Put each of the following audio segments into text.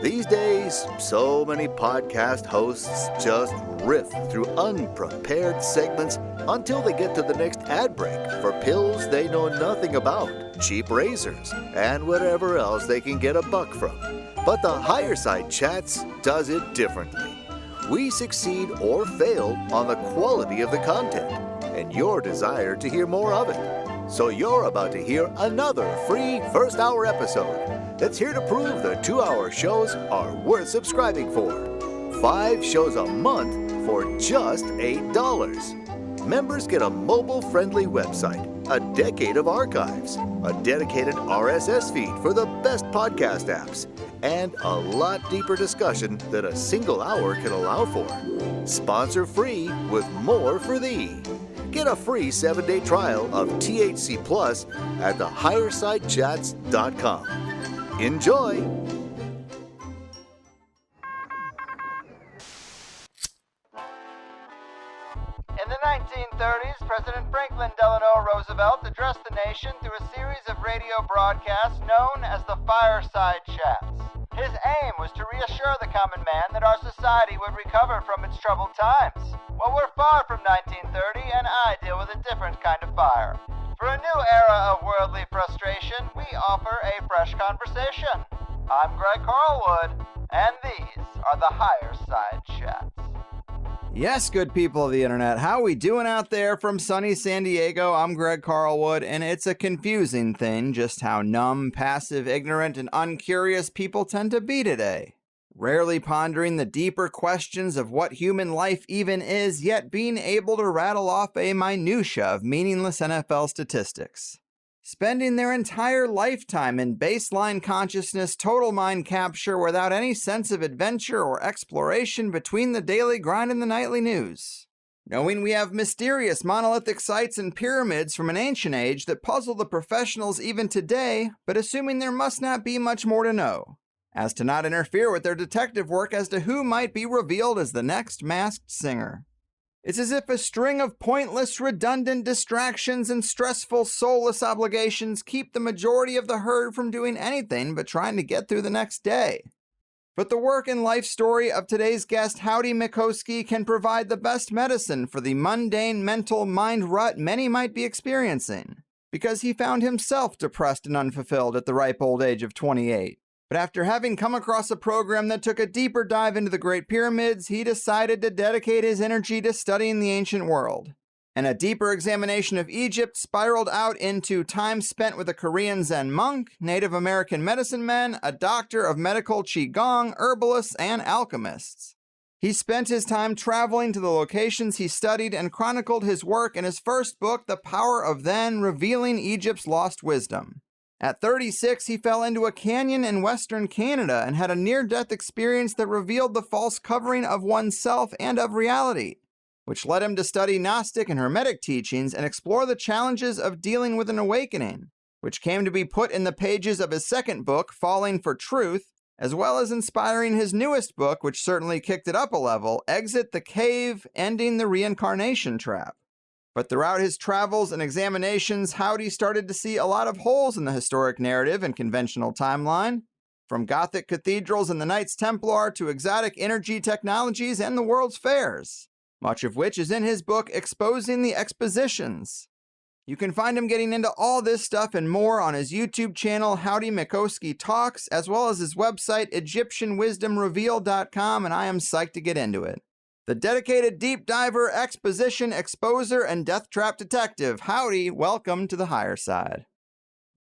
These days, so many podcast hosts just riff through unprepared segments until they get to the next ad break for pills they know nothing about, cheap razors, and whatever else they can get a buck from. But the Higher Side Chats does it differently. We succeed or fail on the quality of the content and your desire to hear more of it. So you're about to hear another free first-hour episode that's here to prove the 2-hour shows are worth subscribing for. 5 shows a month for just $8. Members get a mobile-friendly website, a decade of archives, a dedicated RSS feed for the best podcast apps, and a lot deeper discussion than a single hour can allow for. Sponsor free with more for thee. Get a free 7-day trial of THC Plus at thehighersidechats.com. Enjoy! In the 1930s, President Franklin Delano Roosevelt addressed the nation through a series of radio broadcasts known as the Fireside Chats. His aim was to reassure the common man that our society would recover from its troubled times. Well, we're far from 1930, and I deal with a different kind of fire. For a new era of worldly frustration, we offer a fresh conversation. I'm Greg Carlwood, and these are the Higher Side Chats. Yes, good people of the internet, how we doing out there from sunny San Diego? I'm Greg Carlwood, and it's a confusing thing just how numb, passive, ignorant, and uncurious people tend to be today. Rarely pondering the deeper questions of what human life even is, yet being able to rattle off a minutia of meaningless NFL statistics. Spending their entire lifetime in baseline consciousness total mind capture without any sense of adventure or exploration between the daily grind and the nightly news. Knowing we have mysterious monolithic sites and pyramids from an ancient age that puzzle the professionals even today, but assuming there must not be much more to know, as to not interfere with their detective work as to who might be revealed as the next masked singer. It's as if a string of pointless, redundant distractions and stressful, soulless obligations keep the majority of the herd from doing anything but trying to get through the next day. But the work and life story of today's guest, Howdy Micowski, can provide the best medicine for the mundane mental mind rut many might be experiencing, because he found himself depressed and unfulfilled at the ripe old age of 28. But after having come across a program that took a deeper dive into the Great Pyramids, he decided to dedicate his energy to studying the ancient world. And a deeper examination of Egypt spiraled out into time spent with a Korean Zen monk, Native American medicine men, a doctor of medical qigong, herbalists, and alchemists. He spent his time traveling to the locations he studied and chronicled his work in his first book, The Power of Then, Revealing Egypt's Lost Wisdom. At 36, he fell into a canyon in Western Canada and had a near-death experience that revealed the false covering of oneself and of reality, which led him to study Gnostic and Hermetic teachings and explore the challenges of dealing with an awakening, which came to be put in the pages of his second book, Falling for Truth, as well as inspiring his newest book, which certainly kicked it up a level, Exit the Cave, Ending the Reincarnation Trap. But throughout his travels and examinations, Howdy started to see a lot of holes in the historic narrative and conventional timeline, from Gothic cathedrals and the Knights Templar to exotic energy technologies and the world's fairs, much of which is in his book Exposing the Expositions. You can find him getting into all this stuff and more on his YouTube channel, Howdie Mickoski Talks, as well as his website, EgyptianWisdomReveal.com, and I am psyched to get into it. The dedicated deep diver, exposition, exposer, and death trap detective, Howdy, welcome to the Higher Side.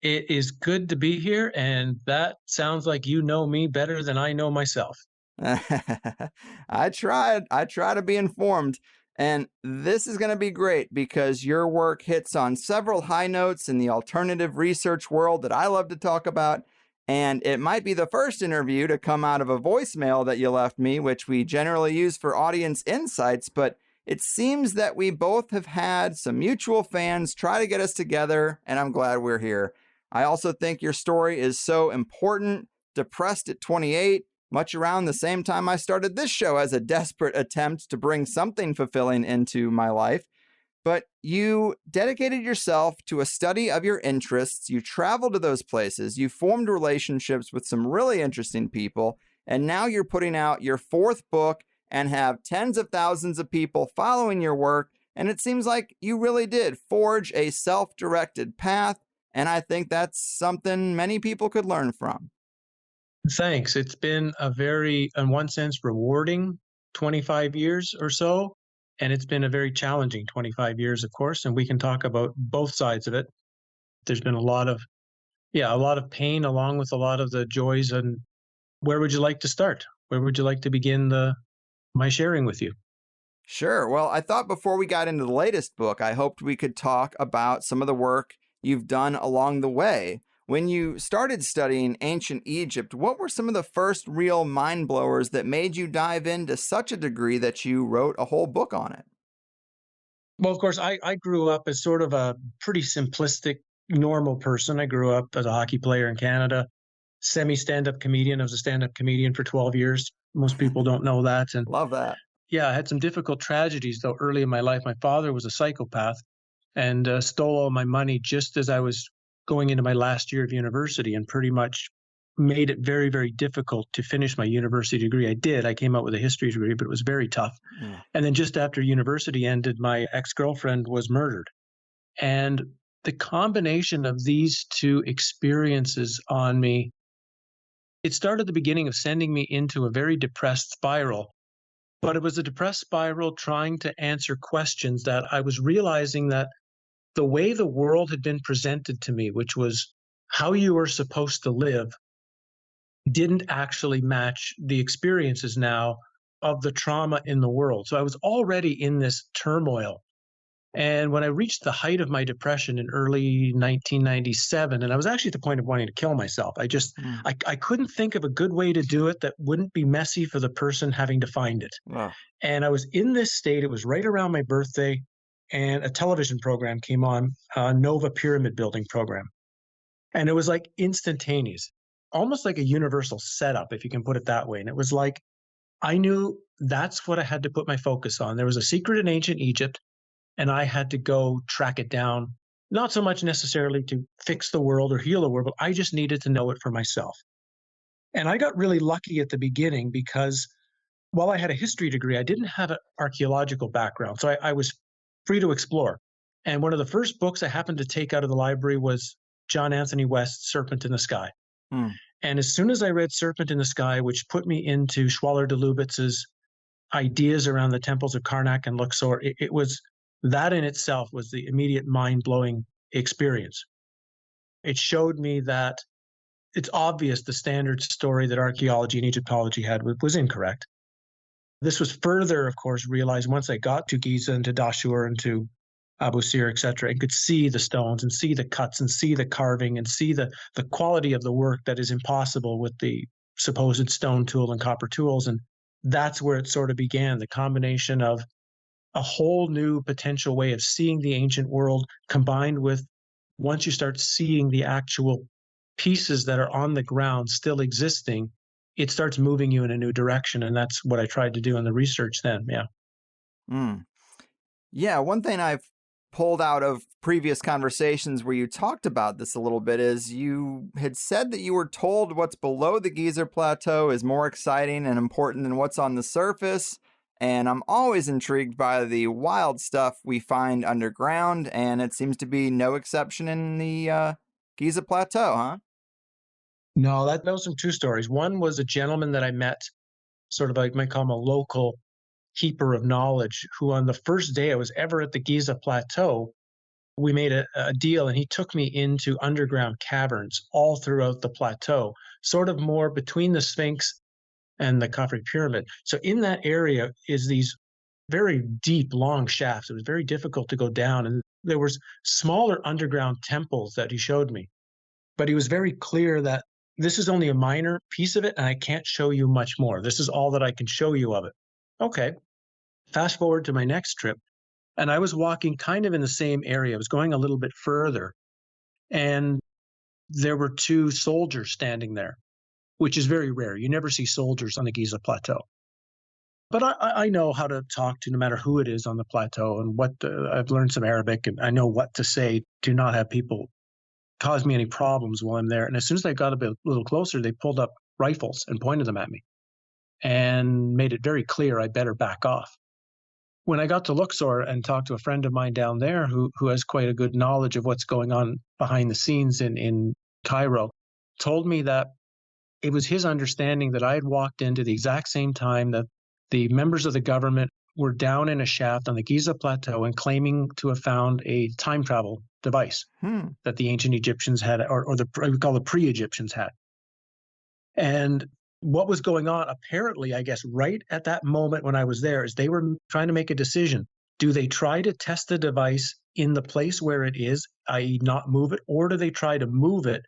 It is good to be here, and that sounds like you know me better than I know myself. I try to be informed, and this is going to be great because your work hits on several high notes in the alternative research world that I love to talk about. And it might be the first interview to come out of a voicemail that you left me, which we generally use for audience insights, but it seems that we both have had some mutual fans try to get us together, and I'm glad we're here. I also think your story is so important. Depressed at 28, much around the same time I started this show as a desperate attempt to bring something fulfilling into my life. But you dedicated yourself to a study of your interests. You traveled to those places. You formed relationships with some really interesting people. And now you're putting out your 4th book and have tens of thousands of people following your work. And it seems like you really did forge a self-directed path. And I think that's something many people could learn from. Thanks. It's been a very, in one sense, rewarding 25 years or so. And it's been a very challenging 25 years, of course. And we can talk about both sides of it. There's been a lot of pain along with a lot of the joys. And where would you like to start? Where would you like to begin my sharing with you? Sure. Well, I thought before we got into the latest book, I hoped we could talk about some of the work you've done along the way. When you started studying ancient Egypt, what were some of the first real mind blowers that made you dive into such a degree that you wrote a whole book on it? Well, of course, I grew up as sort of a pretty simplistic, normal person. I grew up as a hockey player in Canada, semi-stand-up comedian. I was a stand-up comedian for 12 years. Most people don't know that. And Love that. yeah, I had some difficult tragedies, though, early in my life. My father was a psychopath and stole all my money just as I was going into my last year of university, and pretty much made it very, very difficult to finish my university degree. I did. I came out with a history degree, but it was very tough. Yeah. And then just after university ended, my ex-girlfriend was murdered. And the combination of these two experiences on me, it started the beginning of sending me into a very depressed spiral. But it was a depressed spiral trying to answer questions that I was realizing that the way the world had been presented to me, which was how you were supposed to live, didn't actually match the experiences now of the trauma in the world. So I was already in this turmoil. And when I reached the height of my depression in early 1997, and I was actually at the point of wanting to kill myself, I couldn't think of a good way to do it that wouldn't be messy for the person having to find it. Wow. And I was in this state. It was right around my birthday, and a television program came on, Nova Pyramid Building program. And it was like instantaneous, almost like a universal setup, if you can put it that way. And it was like, I knew that's what I had to put my focus on. There was a secret in ancient Egypt, and I had to go track it down, not so much necessarily to fix the world or heal the world, but I just needed to know it for myself. And I got really lucky at the beginning because while I had a history degree, I didn't have an archaeological background. So I was free to explore. And one of the first books I happened to take out of the library was John Anthony West's Serpent in the Sky. Hmm. And as soon as I read Serpent in the Sky, which put me into Schwaller de Lubitz's ideas around the temples of Karnak and Luxor, it was that in itself was the immediate mind-blowing experience. It showed me that it's obvious the standard story that archaeology and Egyptology had was incorrect. This was further, of course, realized once I got to Giza and to Dashur and to Abu Sir, etc., and could see the stones and see the cuts and see the carving and see the quality of the work that is impossible with the supposed stone tool and copper tools. And that's where it sort of began, the combination of a whole new potential way of seeing the ancient world combined with, once you start seeing the actual pieces that are on the ground still existing, it starts moving you in a new direction. And that's what I tried to do in the research then. Yeah. Yeah. One thing I've pulled out of previous conversations where you talked about this a little bit is you had said that you were told what's below the Giza Plateau is more exciting and important than what's on the surface. And I'm always intrigued by the wild stuff we find underground, and it seems to be no exception in the Giza Plateau, huh? No, that was some true stories. One was a gentleman that I met, sort of like, might call him a local keeper of knowledge, who on the first day I was ever at the Giza Plateau, we made a deal, and he took me into underground caverns all throughout the plateau, sort of more between the Sphinx and the Khafre Pyramid. So in that area is these very deep, long shafts. It was very difficult to go down. And there was smaller underground temples that he showed me. But he was very clear that this is only a minor piece of it, and I can't show you much more. This is all that I can show you of it. Okay. Fast forward to my next trip, and I was walking kind of in the same area. I was going a little bit further, and there were two soldiers standing there, which is very rare. You never see soldiers on the Giza Plateau. But I know how to talk to no matter who it is on the plateau, and I've learned some Arabic, and I know what to say to not have people cause me any problems while I'm there. And as soon as I got a little closer, they pulled up rifles and pointed them at me and made it very clear I better back off. When I got to Luxor and talked to a friend of mine down there who has quite a good knowledge of what's going on behind the scenes in Cairo, told me that it was his understanding that I had walked into the exact same time that the members of the government were down in a shaft on the Giza Plateau and claiming to have found a time travel device that the ancient Egyptians had, or we call the pre-Egyptians had. And what was going on, apparently, I guess, right at that moment when I was there, is they were trying to make a decision. Do they try to test the device in the place where it is, i.e. not move it, or do they try to move it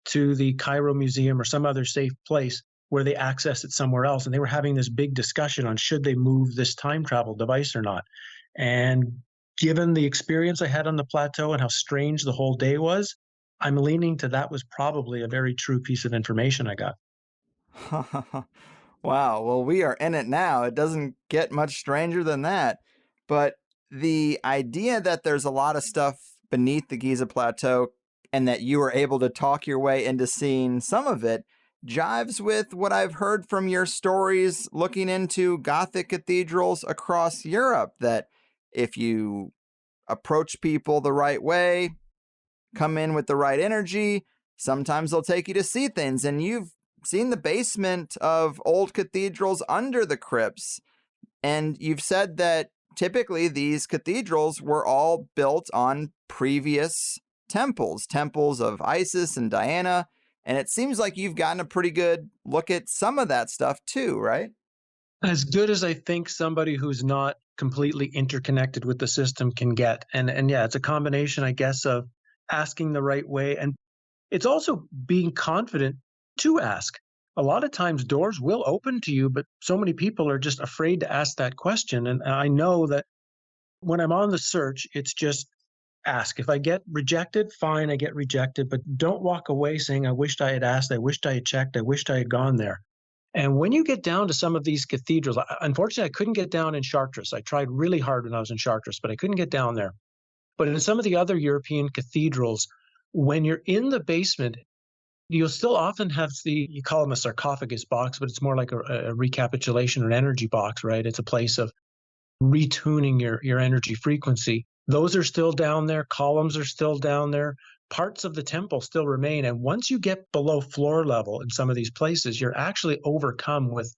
to the Cairo Museum or some other safe place where they access it somewhere else? And they were having this big discussion on should they move this time travel device or not. And given the experience I had on the plateau and how strange the whole day was, I'm leaning to that was probably a very true piece of information I got. Wow. Well, we are in it now. It doesn't get much stranger than that. But the idea that there's a lot of stuff beneath the Giza Plateau and that you were able to talk your way into seeing some of it jives with what I've heard from your stories looking into Gothic cathedrals across Europe, that if you approach people the right way, come in with the right energy, sometimes they'll take you to see things. And you've seen the basement of old cathedrals under the crypts. And you've said that typically these cathedrals were all built on previous temples of Isis and Diana. And it seems like you've gotten a pretty good look at some of that stuff too, right? As good as I think somebody who's not completely interconnected with the system can get. And yeah, it's a combination, I guess, of asking the right way. And it's also being confident to ask. A lot of times doors will open to you, but so many people are just afraid to ask that question. And I know that when I'm on the search, it's just ask. If I get rejected, fine, I get rejected, but don't walk away saying, I wished I had asked, I wished I had checked, I wished I had gone there. And when you get down to some of these cathedrals, unfortunately, I couldn't get down in Chartres. I tried really hard when I was in Chartres, but I couldn't get down there. But in some of the other European cathedrals, when you're in the basement, you'll still often have you call them a sarcophagus box, but it's more like a recapitulation or an energy box, right? It's a place of retuning your energy frequency. Those are still down there. Columns are still down there. Parts of the temple still remain. And once you get below floor level in some of these places, you're actually overcome with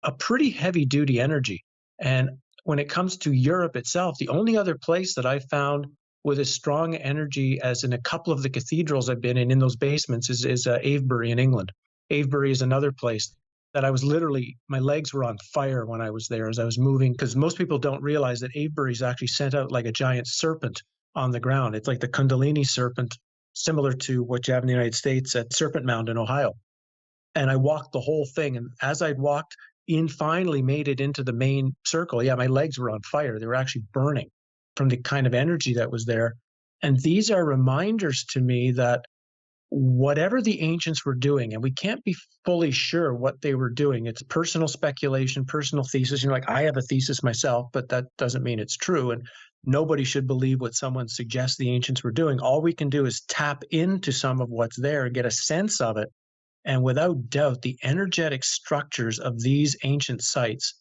a pretty heavy duty energy. And when it comes to Europe itself, the only other place that I found with as strong energy as in a couple of the cathedrals I've been in those basements is Avebury in England. Avebury is another place that I was literally, my legs were on fire when I was there as I was moving, because most people don't realize that Avebury's actually sent out like a giant serpent on the ground. It's like the Kundalini serpent, similar to what you have in the United States at Serpent Mound in Ohio. And I walked the whole thing. And as I'd walked in, finally made it into the main circle, yeah, my legs were on fire. They were actually burning from the kind of energy that was there. And these are reminders to me that whatever the ancients were doing, and we can't be fully sure what they were doing. It's personal speculation, personal thesis. You know, like I have a thesis myself, but that doesn't mean it's true. And nobody should believe what someone suggests the ancients were doing. All we can do is tap into some of what's there and get a sense of it. And without doubt, the energetic structures of these ancient sites,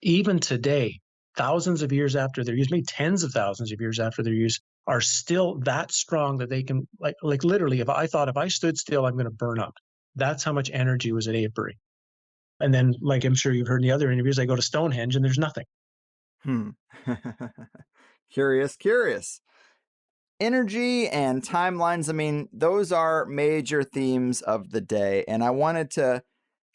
even today, thousands of years after their use, maybe tens of thousands of years after their use, are still that strong that they can, like literally, if I stood still, I'm going to burn up. That's how much energy was at Avebury. And then, like I'm sure you've heard in the other interviews, I go to Stonehenge and there's nothing. Curious. Energy and timelines, I mean, those are major themes of the day. And I wanted to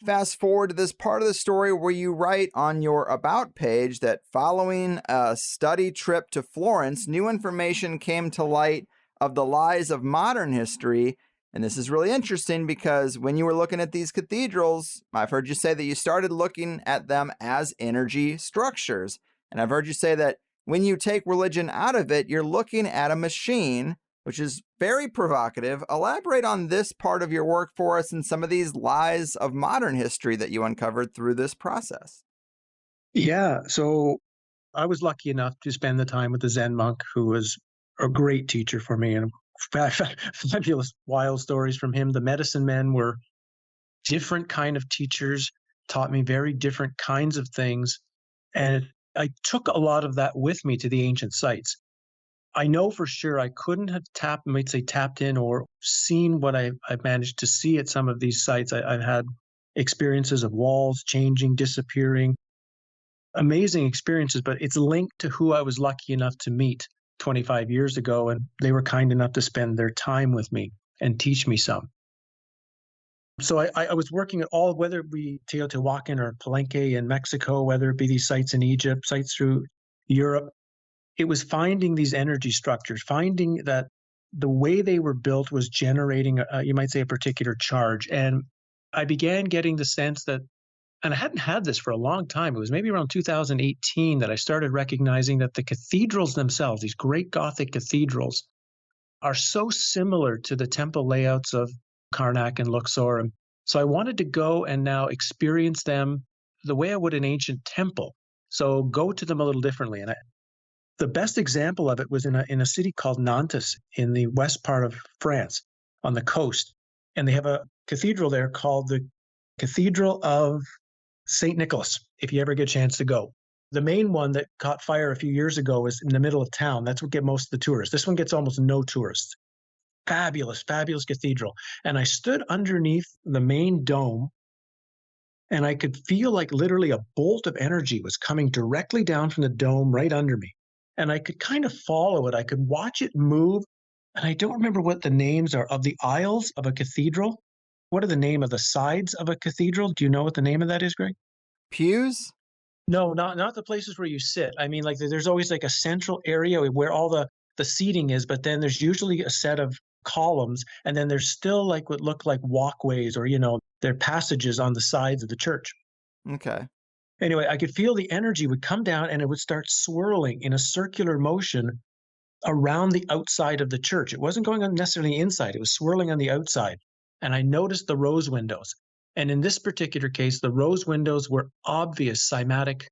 fast forward to this part of the story where you write on your About page that following a study trip to Florence, new information came to light of the lies of modern history. And this is really interesting because when you were looking at these cathedrals, I've heard you say that you started looking at them as energy structures. And I've heard you say that when you take religion out of it, you're looking at a machine, which is very provocative. Elaborate on this part of your work for us and some of these lies of modern history that you uncovered through this process. Yeah. So I was lucky enough to spend the time with the Zen monk who was a great teacher for me and fabulous wild stories from him. The medicine men were different kind of teachers, taught me very different kinds of things. And I took a lot of that with me to the ancient sites. I know for sure I couldn't have tapped in or seen what I've managed to see at some of these sites. I've had experiences of walls changing, disappearing, amazing experiences, but it's linked to who I was lucky enough to meet 25 years ago. And they were kind enough to spend their time with me and teach me some. So I was working at all, whether it be Teotihuacan or Palenque in Mexico, whether it be these sites in Egypt, sites through Europe, it was finding these energy structures, finding that the way they were built was generating, you might say, a particular charge. And I began getting the sense that, and I hadn't had this for a long time, it was maybe around 2018 that I started recognizing that the cathedrals themselves, these great Gothic cathedrals, are so similar to the temple layouts of Karnak and Luxor. And so I wanted to go and now experience them the way I would an ancient temple. So go to them a little differently. And the best example of it was in a city called Nantes in the west part of France on the coast. And they have a cathedral there called the Cathedral of St. Nicholas, if you ever get a chance to go. The main one that caught fire a few years ago is in the middle of town. That's what gets most of the tourists. This one gets almost no tourists. Fabulous, fabulous cathedral. And I stood underneath the main dome and I could feel like literally a bolt of energy was coming directly down from the dome right under me. And I could kind of follow it. I could watch it move. And I don't remember what the names are of the aisles of a cathedral. What are the name of the sides of a cathedral? Do you know what the name of that is, Greg? Pews? No, not the places where you sit. I mean, like there's always like a central area where all the seating is, but then there's usually a set of columns, and then there's still like what look like walkways or, there are passages on the sides of the church. Okay. Anyway, I could feel the energy would come down and it would start swirling in a circular motion around the outside of the church. It wasn't going on necessarily inside, it was swirling on the outside. And I noticed the rose windows. And in this particular case, the rose windows were obvious cymatic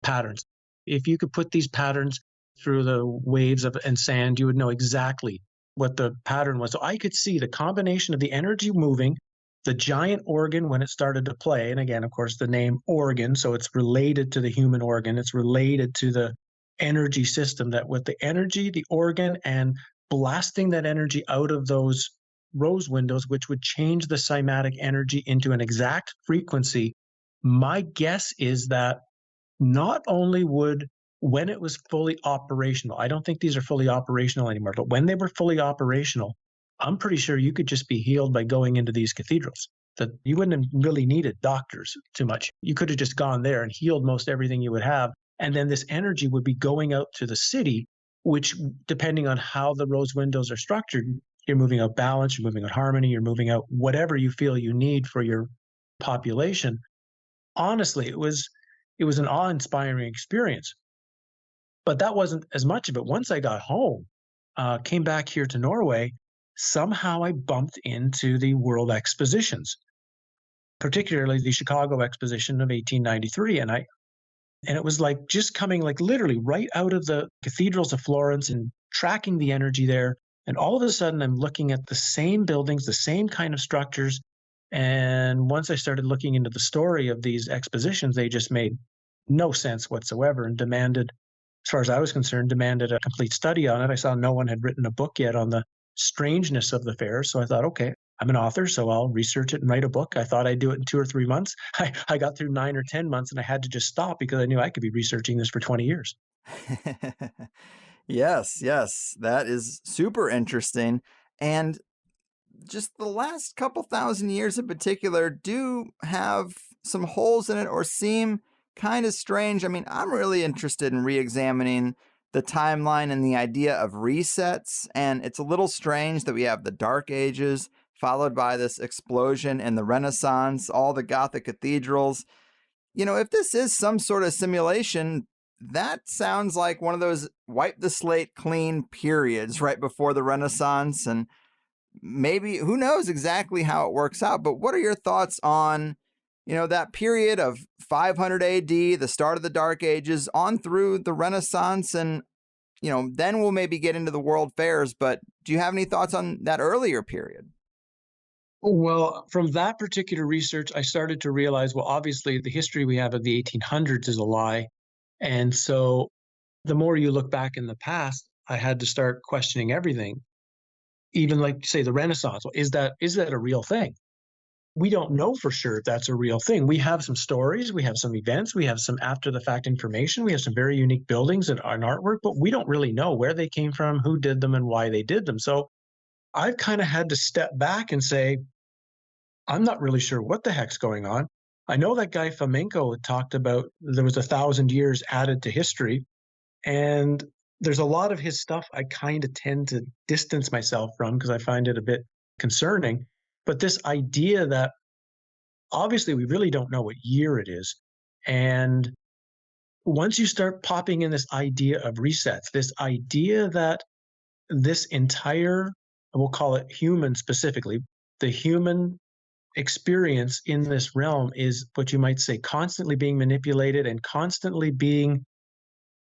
patterns. If you could put these patterns through the waves and sand, you would know exactly what the pattern was. So I could see the combination of the energy moving, the giant organ when it started to play. And again, of course, the name organ. So it's related to the human organ. It's related to the energy system, that with the energy, the organ, and blasting that energy out of those rose windows, which would change the cymatic energy into an exact frequency. My guess is that not only would, when it was fully operational, I don't think these are fully operational anymore, but when they were fully operational, I'm pretty sure you could just be healed by going into these cathedrals, that you wouldn't have really needed doctors too much. You could have just gone there and healed most everything you would have. And then this energy would be going out to the city, which, depending on how the rose windows are structured, you're moving out balance, you're moving out harmony, you're moving out whatever you feel you need for your population. Honestly, it was an awe-inspiring experience. But that wasn't as much of it. Once I got home, came back here to Norway, somehow I bumped into the World Expositions, particularly the Chicago Exposition of 1893. And it was like just coming like literally right out of the cathedrals of Florence and tracking the energy there. And all of a sudden, I'm looking at the same buildings, the same kind of structures. And once I started looking into the story of these expositions, they just made no sense whatsoever and demanded, as far as I was concerned, demanded a complete study on it. I saw no one had written a book yet on the strangeness of the fair. So I thought, okay, I'm an author, so I'll research it and write a book. I thought I'd do it in 2 or 3 months. I got through 9 or 10 months and I had to just stop because I knew I could be researching this for 20 years. Yes, that is super interesting. And just the last couple thousand years in particular do have some holes in it or seem kind of strange. I mean, I'm really interested in re-examining the timeline and the idea of resets. And it's a little strange that we have the Dark Ages followed by this explosion in the Renaissance, all the Gothic cathedrals. If this is some sort of simulation, that sounds like one of those wipe the slate clean periods right before the Renaissance. And maybe, who knows exactly how it works out, but what are your thoughts on, that period of 500 AD, the start of the Dark Ages, on through the Renaissance, and, then we'll maybe get into the world fairs. But do you have any thoughts on that earlier period? Well, from that particular research, I started to realize, well, obviously the history we have of the 1800s is a lie. And so the more you look back in the past, I had to start questioning everything. Even like, say, the Renaissance. Well, is that a real thing? We don't know for sure if that's a real thing. We have some stories, we have some events, we have some after the fact information, we have some very unique buildings and artwork, but we don't really know where they came from, who did them, and why they did them. So I've kind of had to step back and say, I'm not really sure what the heck's going on. I know that guy Fomenko talked about there was 1,000 years added to history, and there's a lot of his stuff I kind of tend to distance myself from because I find it a bit concerning. But this idea that obviously we really don't know what year it is. And once you start popping in this idea of resets, this idea that this entire, we'll call it human specifically, the human experience in this realm is what you might say constantly being manipulated and constantly being,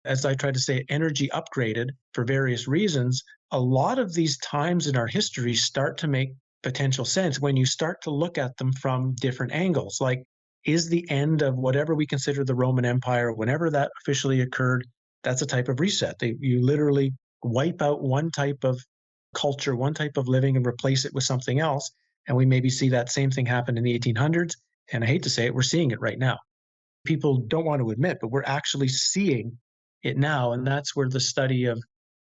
as I try to say, energy upgraded for various reasons. A lot of these times in our history start to make potential sense when you start to look at them from different angles. Like, is the end of whatever we consider the Roman Empire, whenever that officially occurred, that's a type of reset. You literally wipe out one type of culture, one type of living, and replace it with something else. And we maybe see that same thing happen in the 1800s. And I hate to say it, we're seeing it right now. People don't want to admit, but we're actually seeing it now. And that's where the study of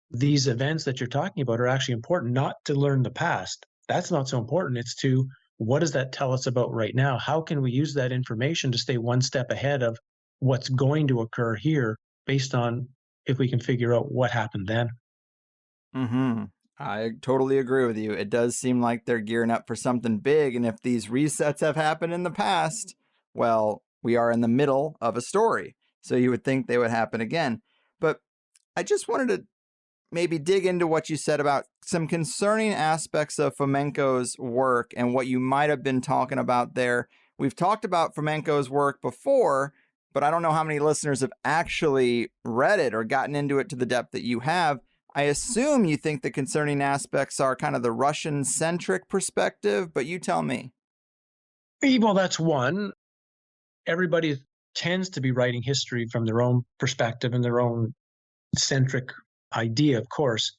these events that you're talking about are actually important, not to learn the past. That's not so important. It's to, what does that tell us about right now? How can we use that information to stay one step ahead of what's going to occur here based on if we can figure out what happened then? Mm-hmm. I totally agree with you. It does seem like they're gearing up for something big. And if these resets have happened in the past, well, we are in the middle of a story. So you would think they would happen again. But I just wanted to maybe dig into what you said about some concerning aspects of Fomenko's work and what you might have been talking about there. We've talked about Fomenko's work before, but I don't know how many listeners have actually read it or gotten into it to the depth that you have. I assume you think the concerning aspects are kind of the Russian-centric perspective, but you tell me. Well, that's one. Everybody tends to be writing history from their own perspective and their own centric idea, of course.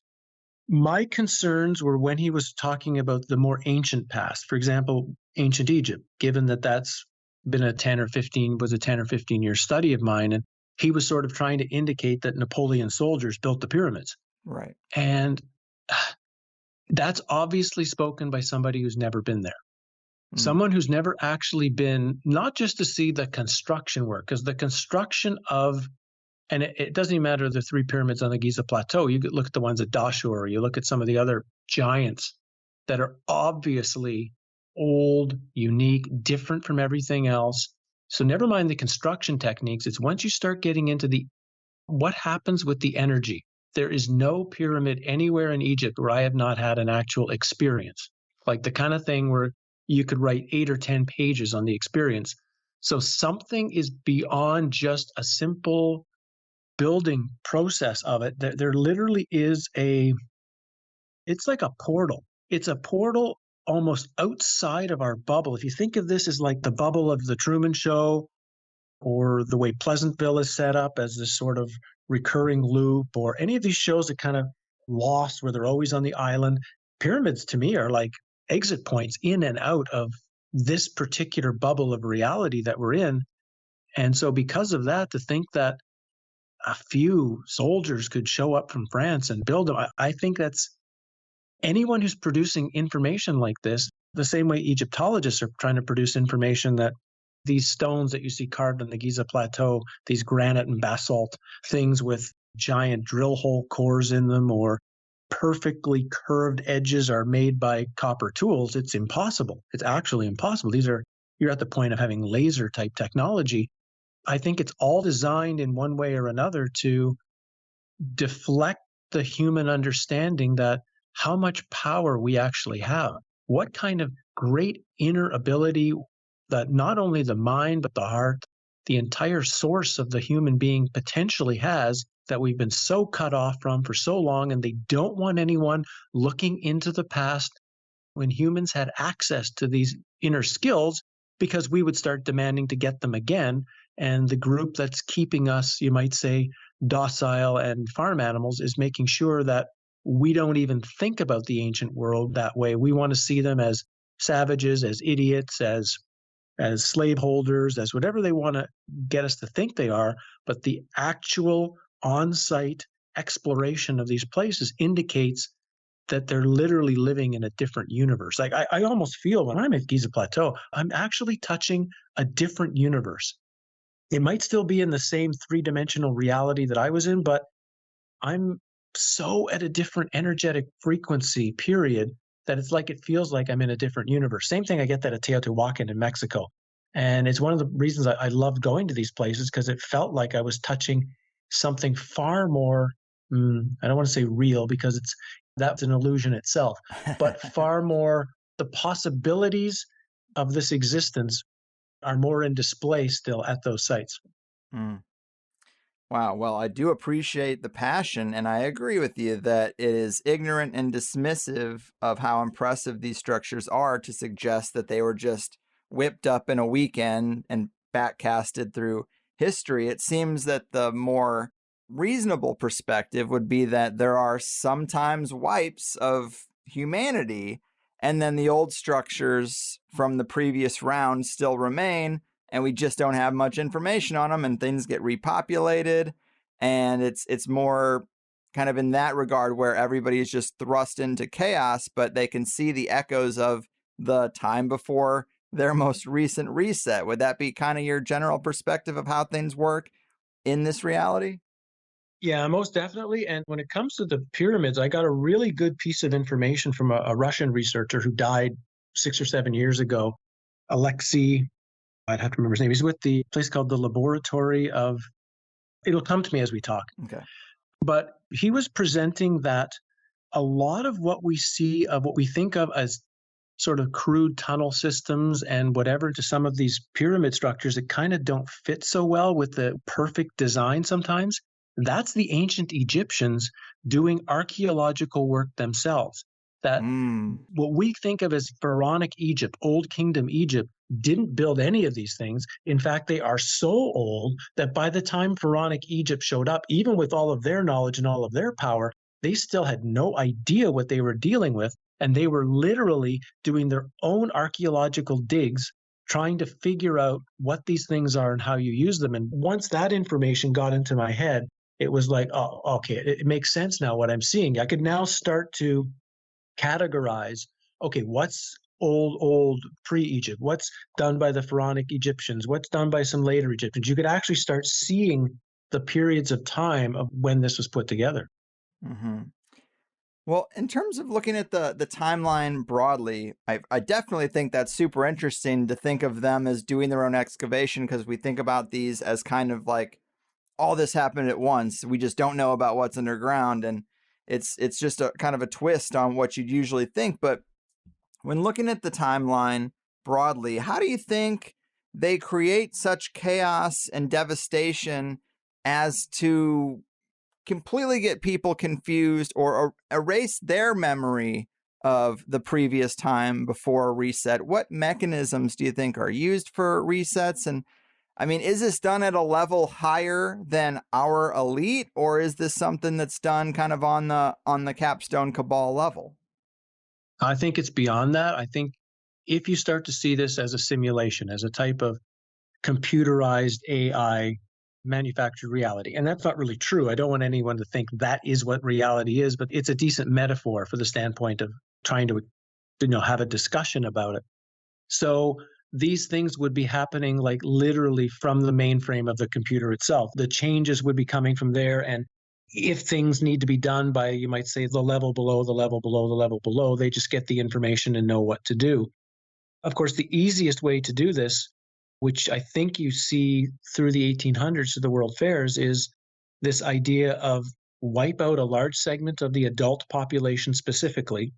My concerns were when he was talking about the more ancient past, for example, ancient Egypt, given that that's been a 10 or 15 year study of mine. And he was sort of trying to indicate that Napoleon soldiers built the pyramids. Right. And that's obviously spoken by somebody who's never been there. Someone who's never actually been, not just to see the construction work, because the construction of, and it doesn't even matter the 3 pyramids on the Giza Plateau. You could look at the ones at Dashur, or you look at some of the other giants that are obviously old, unique, different from everything else. So never mind the construction techniques. It's once you start getting into what happens with the energy. There is no pyramid anywhere in Egypt where I have not had an actual experience, like the kind of thing where you could write 8 or 10 pages on the experience. So something is beyond just a simple building process of it. There literally is it's like a portal. It's a portal almost outside of our bubble. If you think of this as like the bubble of the Truman Show, or the way Pleasantville is set up as this sort of recurring loop, or any of these shows that kind of Lost, where they're always on the island. Pyramids to me are like exit points in and out of this particular bubble of reality that we're in. And so because of that, to think that a few soldiers could show up from France and build them, I think that's anyone who's producing information like this, the same way Egyptologists are trying to produce information that these stones that you see carved on the Giza Plateau, these granite and basalt things with giant drill hole cores in them, or perfectly curved edges are made by copper tools. It's impossible. It's actually impossible. You're at the point of having laser type technology. I think it's all designed in one way or another to deflect the human understanding that how much power we actually have, what kind of great inner ability that not only the mind, but the heart, the entire source of the human being potentially has, that we've been so cut off from for so long, and they don't want anyone looking into the past when humans had access to these inner skills, because we would start demanding to get them again. And the group that's keeping us, you might say, docile and farm animals is making sure that we don't even think about the ancient world that way. We want to see them as savages, as idiots, as slaveholders, as whatever they want to get us to think they are. But the actual on-site exploration of these places indicates that they're literally living in a different universe. Like I almost feel when I'm at Giza Plateau, I'm actually touching a different universe. It might still be in the same three-dimensional reality that I was in, but I'm so at a different energetic frequency period that it's like, it feels like I'm in a different universe. Same thing, I get that at Teotihuacan in Mexico. And it's one of the reasons I loved going to these places, because it felt like I was touching something far more, I don't want to say real, because that's an illusion itself, but far more, the possibilities of this existence are more in display still at those sites. Mm. Wow. Well, I do appreciate the passion, and I agree with you that it is ignorant and dismissive of how impressive these structures are to suggest that they were just whipped up in a weekend and backcasted through history. It seems that the more reasonable perspective would be that there are sometimes wipes of humanity, and then the old structures from the previous round still remain, and we just don't have much information on them, and things get repopulated. And it's more kind of in that regard where everybody is just thrust into chaos, but they can see the echoes of the time before their most recent reset. Would that be kind of your general perspective of how things work in this reality? Yeah, most definitely. And when it comes to the pyramids, I got a really good piece of information from a Russian researcher who died 6 or 7 years ago, Alexei, I'd have to remember his name. He's with the place called the Laboratory of, it'll come to me as we talk. Okay. But he was presenting that a lot of what we see, of what we think of as sort of crude tunnel systems and whatever, to some of these pyramid structures that kind of don't fit so well with the perfect design sometimes, that's the ancient Egyptians doing archaeological work themselves. That what we think of as pharaonic Egypt, Old Kingdom Egypt, didn't build any of these things. In fact, they are so old that by the time pharaonic Egypt showed up, even with all of their knowledge and all of their power, they still had no idea what they were dealing with. And they were literally doing their own archaeological digs, trying to figure out what these things are and how you use them. And once that information got into my head, it was like, oh, okay, it makes sense now what I'm seeing. I could now start to categorize, okay, what's old pre-Egypt, what's done by the pharaonic Egyptians, what's done by some later Egyptians. You could actually start seeing the periods of time of when this was put together. Mm-hmm. Well, in terms of looking at the timeline broadly, I definitely think that's super interesting to think of them as doing their own excavation, because we think about these as kind of like all this happened at once. We just don't know about what's underground, and it's just a kind of a twist on what you'd usually think. But when looking at the timeline broadly, how do you think they create such chaos and devastation as to completely get people confused or erase their memory of the previous time before a reset? What mechanisms do you think are used for resets? And I mean, is this done at a level higher than our elite, or is this something that's done kind of on the capstone cabal level? I think it's beyond that. I think if you start to see this as a simulation, as a type of computerized AI manufactured reality, and that's not really true. I don't want anyone to think that is what reality is, but it's a decent metaphor for the standpoint of trying to have a discussion about it. So these things would be happening like literally from the mainframe of the computer itself. The changes would be coming from there. And if things need to be done by, you might say, the level below, the level below, the level below, they just get the information and know what to do. Of course, the easiest way to do this, which I think you see through the 1800s to the World Fairs, is this idea of wipe out a large segment of the adult population specifically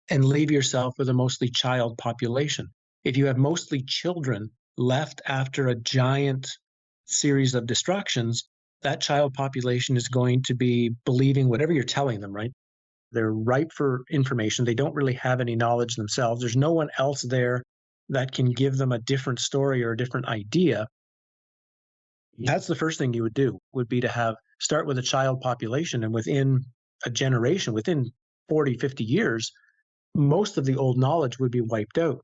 and leave yourself with a mostly child population. if you have mostly children left after a giant series of destructions, that child population is going to be believing whatever you're telling them, right? They're ripe for information. They don't really have any knowledge themselves. There's no one else there that can give them a different story or a different idea. That's the first thing you would do, would be to start with a child population, and within a generation, within 40, 50 years, most of the old knowledge would be wiped out.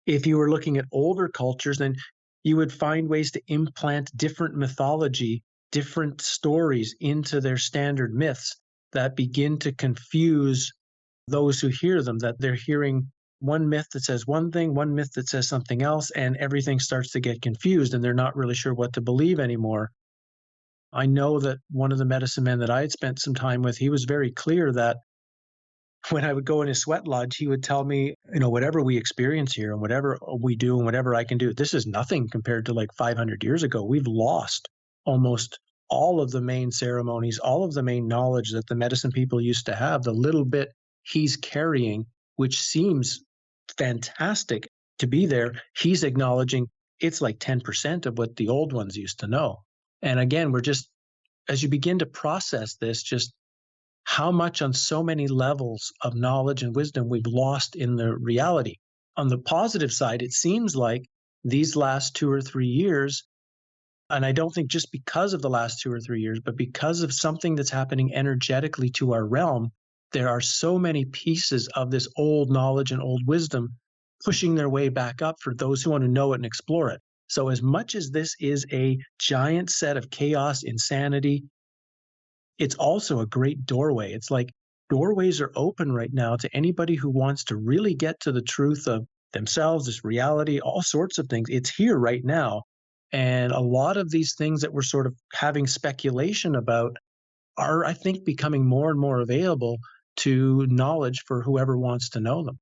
If you were looking at older cultures, then you would find ways to implant different mythology, different stories into their standard myths that begin to confuse those who hear them, that they're hearing one myth that says one thing, one myth that says something else, and everything starts to get confused and they're not really sure what to believe anymore. I know that one of the medicine men that I had spent some time with, he was very clear that when I would go in his sweat lodge, he would tell me, whatever we experience here and whatever we do and whatever I can do, this is nothing compared to like 500 years ago. We've lost almost all of the main ceremonies, all of the main knowledge that the medicine people used to have. The little bit he's carrying, which seems fantastic to be there, he's acknowledging it's like 10% of what the old ones used to know. And again, as you begin to process this, just how much on so many levels of knowledge and wisdom we've lost in the reality. On the positive side, it seems like these last 2 or 3 years, and I don't think just because of the last 2 or 3 years, but because of something that's happening energetically to our realm, there are so many pieces of this old knowledge and old wisdom pushing their way back up for those who want to know it and explore it. So as much as this is a giant set of chaos, insanity, it's also a great doorway. It's like doorways are open right now to anybody who wants to really get to the truth of themselves, this reality, all sorts of things. It's here right now. And a lot of these things that we're sort of having speculation about are, I think, becoming more and more available to knowledge for whoever wants to know them.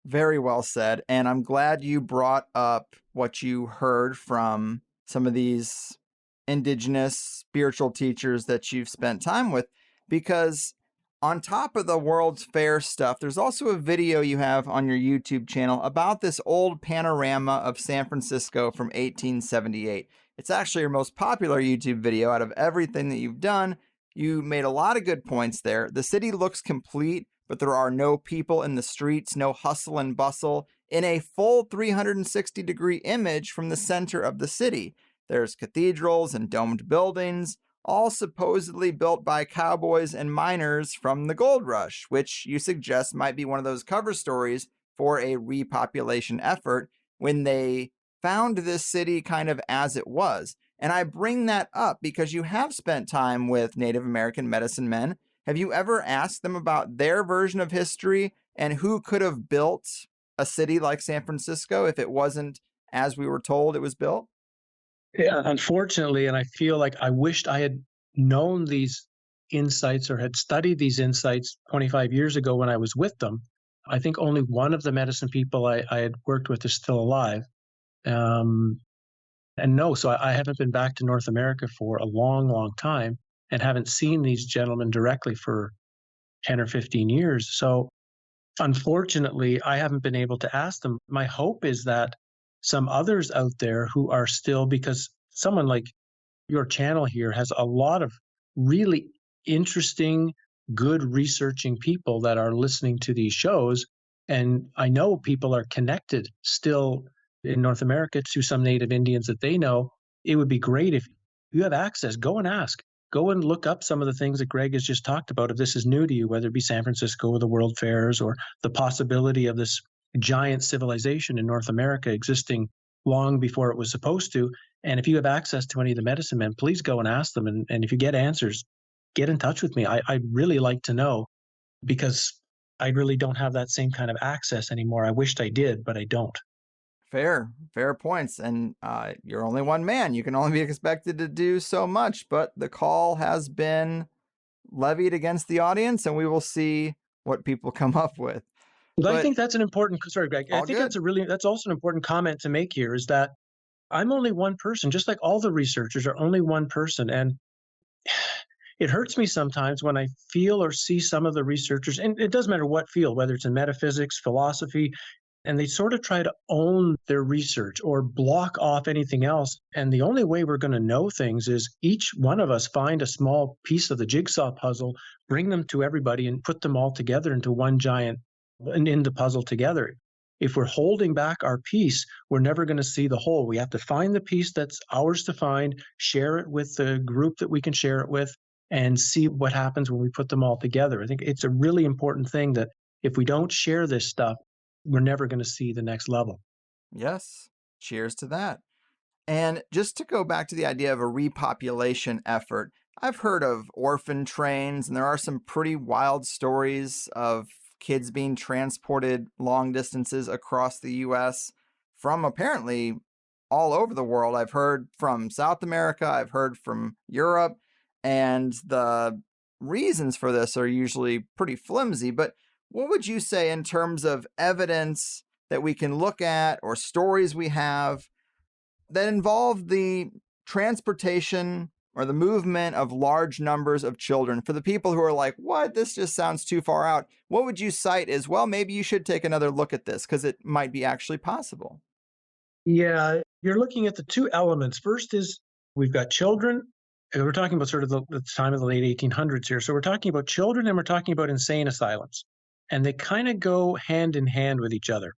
Very well said. And I'm glad you brought up what you heard from some of these indigenous spiritual teachers that you've spent time with, because on top of the World's Fair stuff, there's also a video you have on your YouTube channel about this old panorama of San Francisco from 1878. It's actually your most popular YouTube video out of everything that you've done. You made a lot of good points there. The city looks complete, but there are no people in the streets, no hustle and bustle, in a full 360-degree image from the center of the city. There's cathedrals and domed buildings, all supposedly built by cowboys and miners from the gold rush, which you suggest might be one of those cover stories for a repopulation effort when they found this city kind of as it was. And I bring that up because you have spent time with Native American medicine men. Have you ever asked them about their version of history and who could have built a city like San Francisco if it wasn't as we were told it was built? Yeah, unfortunately, and I feel like I wished I had known these insights or had studied these insights 25 years ago when I was with them. I think only one of the medicine people I had worked with is still alive. And no, so I haven't been back to North America for a long, long time and haven't seen these gentlemen directly for 10 or 15 years. So unfortunately, I haven't been able to ask them. My hope is that some others out there who are still, because someone like your channel here has a lot of really interesting, good researching people that are listening to these shows. And I know people are connected still in North America to some Native Indians that they know. It would be great if you have access, go and ask. Go and look up some of the things that Greg has just talked about. If this is new to you, whether it be San Francisco or the World Fairs or the possibility of this giant civilization in North America existing long before it was supposed to. And if you have access to any of the medicine men, please go and ask them. And if you get answers, get in touch with me. I'd really like to know, because I really don't have that same kind of access anymore. I wished I did, but I don't. Fair points. And you're only one man. You can only be expected to do so much, but the call has been levied against the audience, and we will see what people come up with. But I think that's an important, sorry, Greg, I think that's also an important comment to make here, is that I'm only one person, just like all the researchers are only one person. And it hurts me sometimes when I feel or see some of the researchers, and it doesn't matter what field, whether it's in metaphysics, philosophy, And they sort of try to own their research or block off anything else. And the only way we're going to know things is each one of us find a small piece of the jigsaw puzzle, bring them to everybody, and put them all together into one giant, and in the puzzle together. If we're holding back our piece, we're never going to see the whole. We have to find the piece that's ours to find, share it with the group that we can share it with, and see what happens when we put them all together. I think it's a really important thing that if we don't share this stuff, we're never going to see the next level. Yes. Cheers to that. And just to go back to the idea of a repopulation effort, I've heard of orphan trains, and there are some pretty wild stories of kids being transported long distances across the US from apparently all over the world. I've heard from South America, I've heard from Europe, and the reasons for this are usually pretty flimsy. But what would you say in terms of evidence that we can look at or stories we have that involve the transportation or the movement of large numbers of children? For the people who are like, what, this just sounds too far out, what would you cite as, well, maybe you should take another look at this because it might be actually possible? Yeah, you're looking at the two elements. First is we've got children, and we're talking about sort of the time of the late 1800s here. So we're talking about children and we're talking about insane asylums. And they kind of go hand in hand with each other.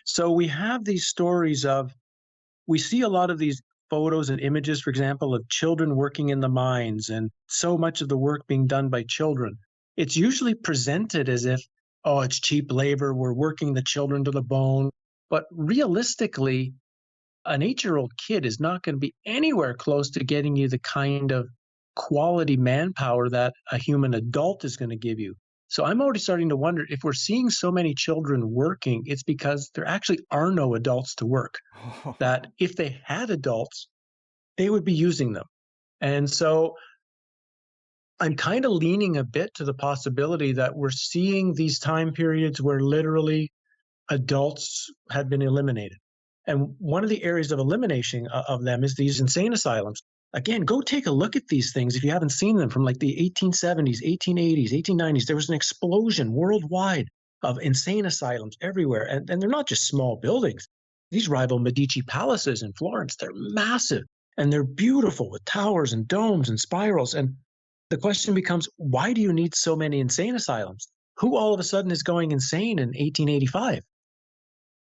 So we have these stories of, we see a lot of these photos and images, for example, of children working in the mines and so much of the work being done by children. It's usually presented as if, oh, it's cheap labor, we're working the children to the bone. But realistically, an 8-year-old kid is not going to be anywhere close to getting you the kind of quality manpower that a human adult is going to give you. So I'm already starting to wonder if we're seeing so many children working, it's because there actually are no adults to work. That if they had adults, they would be using them. And so I'm kind of leaning a bit to the possibility that we're seeing these time periods where literally adults had been eliminated. And one of the areas of elimination of them is these insane asylums. Again, go take a look at these things if you haven't seen them from like the 1870s, 1880s, 1890s. There was an explosion worldwide of insane asylums everywhere. And they're not just small buildings. These rival Medici palaces in Florence. They're massive and they're beautiful with towers and domes and spirals. And the question becomes, why do you need so many insane asylums? Who all of a sudden is going insane in 1885?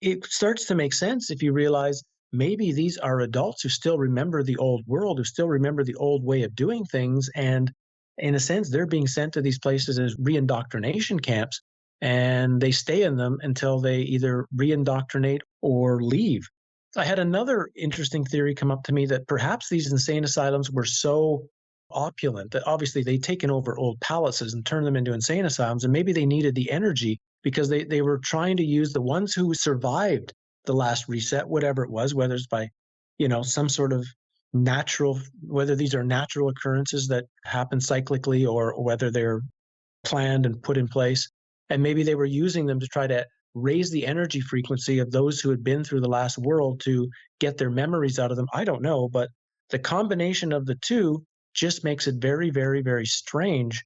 It starts to make sense if you realize maybe these are adults who still remember the old world, who still remember the old way of doing things. And in a sense, they're being sent to these places as reindoctrination camps, and they stay in them until they either reindoctrinate or leave. I had another interesting theory come up to me that perhaps these insane asylums were so opulent that obviously they'd taken over old palaces and turned them into insane asylums, and maybe they needed the energy because they were trying to use the ones who survived the last reset, whatever it was, whether it's by, some sort of natural, whether these are natural occurrences that happen cyclically or whether they're planned and put in place. And maybe they were using them to try to raise the energy frequency of those who had been through the last world to get their memories out of them. I don't know, but the combination of the two just makes it very, very, very strange.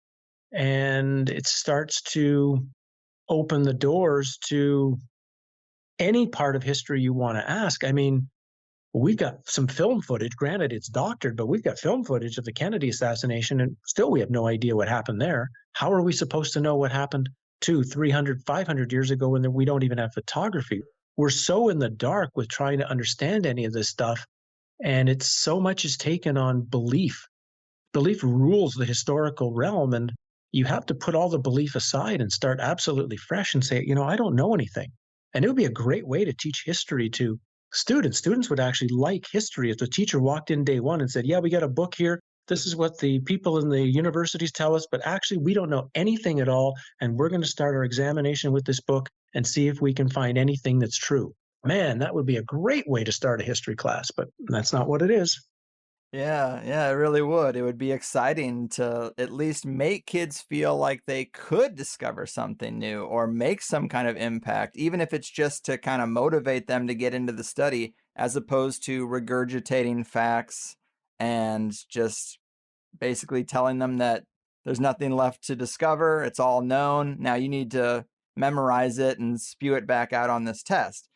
And it starts to open the doors to any part of history you want to ask. I mean, we've got some film footage. Granted, it's doctored, but we've got film footage of the Kennedy assassination, and still we have no idea what happened there. How are we supposed to know what happened 200, 300, 500 years ago when we don't even have photography? We're so in the dark with trying to understand any of this stuff, and it's so much is taken on belief. Belief rules the historical realm, and you have to put all the belief aside and start absolutely fresh and say, I don't know anything. And it would be a great way to teach history to students. Students would actually like history if the teacher walked in day one and said, yeah, we got a book here. This is what the people in the universities tell us, but actually we don't know anything at all. And we're going to start our examination with this book and see if we can find anything that's true. Man, that would be a great way to start a history class, but that's not what it is. Yeah, it really would. It would be exciting to at least make kids feel like they could discover something new or make some kind of impact, even if it's just to kind of motivate them to get into the study, as opposed to regurgitating facts and just basically telling them that there's nothing left to discover. It's all known. Now you need to memorize it and spew it back out on this test.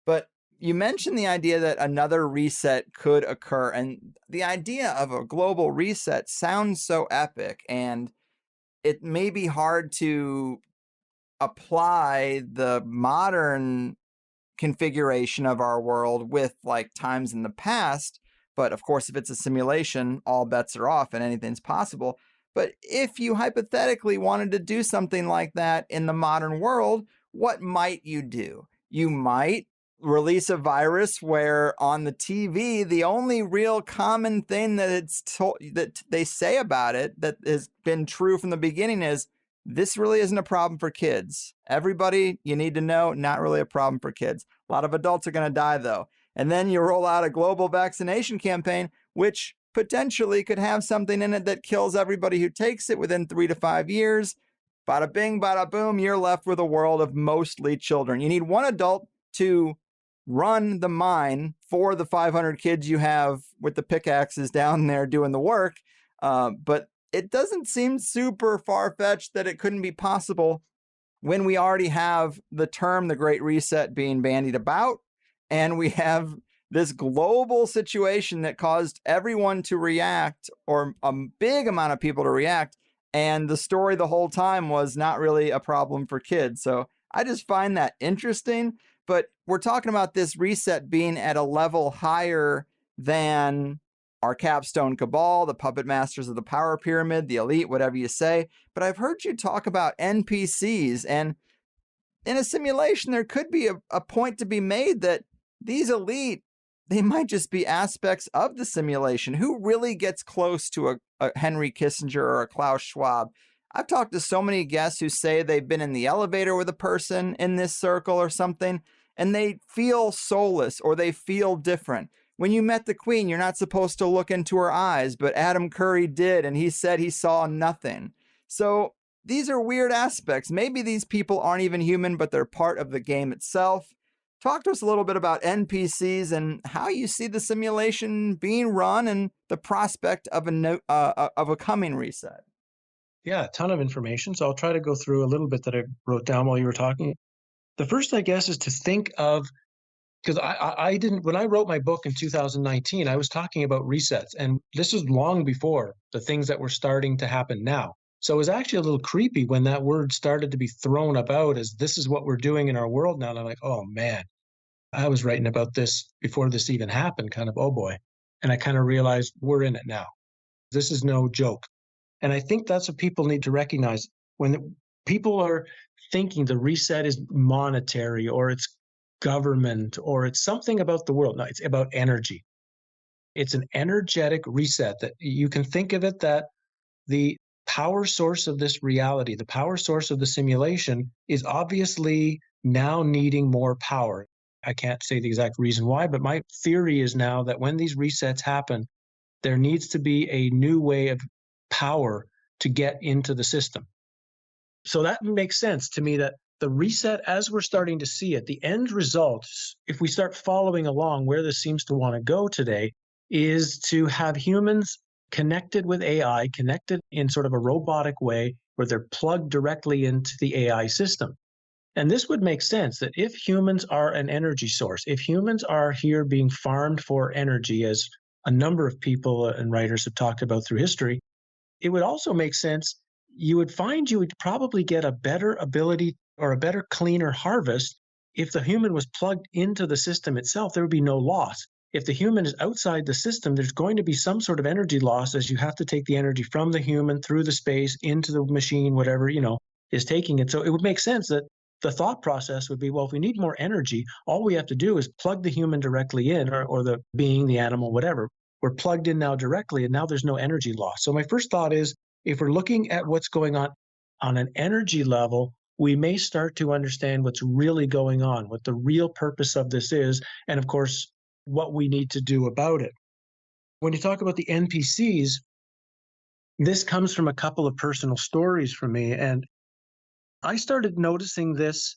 But you mentioned the idea that another reset could occur, and the idea of a global reset sounds so epic, and it may be hard to apply the modern configuration of our world with like times in the past. But of course, if it's a simulation, all bets are off and anything's possible. But if you hypothetically wanted to do something like that in the modern world, what might you do? You might release a virus where on the TV, the only real common thing that they say about it that has been true from the beginning is this really isn't a problem for kids. Everybody, you need to know, not really a problem for kids. A lot of adults are going to die, though. And then you roll out a global vaccination campaign, which potentially could have something in it that kills everybody who takes it within 3 to 5 years. Bada bing, bada boom, you're left with a world of mostly children. You need one adult to run the mine for the 500 kids you have with the pickaxes down there doing the work. But it doesn't seem super far-fetched that it couldn't be possible when we already have the term the Great Reset being bandied about, and we have this global situation that caused everyone to react, or a big amount of people to react, and the story the whole time was not really a problem for kids. So I just find that interesting, but we're talking about this reset being at a level higher than our capstone cabal, the puppet masters of the power pyramid, the elite, whatever you say. But I've heard you talk about NPCs, and in a simulation, there could be a point to be made that these elite, they might just be aspects of the simulation. Who really gets close to a Henry Kissinger or a Klaus Schwab? I've talked to so many guests who say they've been in the elevator with a person in this circle or something, and they feel soulless or they feel different. When you met the Queen, you're not supposed to look into her eyes, but Adam Curry did, and he said he saw nothing. So these are weird aspects. Maybe these people aren't even human, but they're part of the game itself. Talk to us a little bit about NPCs and how you see the simulation being run and the prospect of a coming reset. Yeah, a ton of information. So I'll try to go through a little bit that I wrote down while you were talking. The first, I guess, is to think of, because I didn't, when I wrote my book in 2019, I was talking about resets. And this was long before the things that were starting to happen now. So it was actually a little creepy when that word started to be thrown about as this is what we're doing in our world now. And I'm like, oh man, I was writing about this before this even happened, kind of, oh boy. And I kind of realized we're in it now. This is no joke. And I think that's what people need to recognize. When people are thinking the reset is monetary or it's government or it's something about the world. No, it's about energy. It's an energetic reset that you can think of it that the power source of this reality, the power source of the simulation is obviously now needing more power. I can't say the exact reason why, but my theory is now that when these resets happen, there needs to be a new way of power to get into the system. So that makes sense to me that the reset, as we're starting to see it, the end result, if we start following along where this seems to want to go today, is to have humans connected with AI, connected in sort of a robotic way where they're plugged directly into the AI system. And this would make sense that if humans are an energy source, if humans are here being farmed for energy, as a number of people and writers have talked about through history, it would also make sense. You would find you would probably get a better ability or a better, cleaner harvest if the human was plugged into the system itself. There would be no loss. If the human is outside the system, there's going to be some sort of energy loss as you have to take the energy from the human through the space into the machine, whatever, is taking it. So it would make sense that the thought process would be, well, if we need more energy, all we have to do is plug the human directly in, or the being, the animal, whatever. We're plugged in now directly, and now there's no energy loss. So my first thought is, if we're looking at what's going on an energy level, we may start to understand what's really going on, what the real purpose of this is, and of course, what we need to do about it. When you talk about the NPCs, this comes from a couple of personal stories for me, and I started noticing this,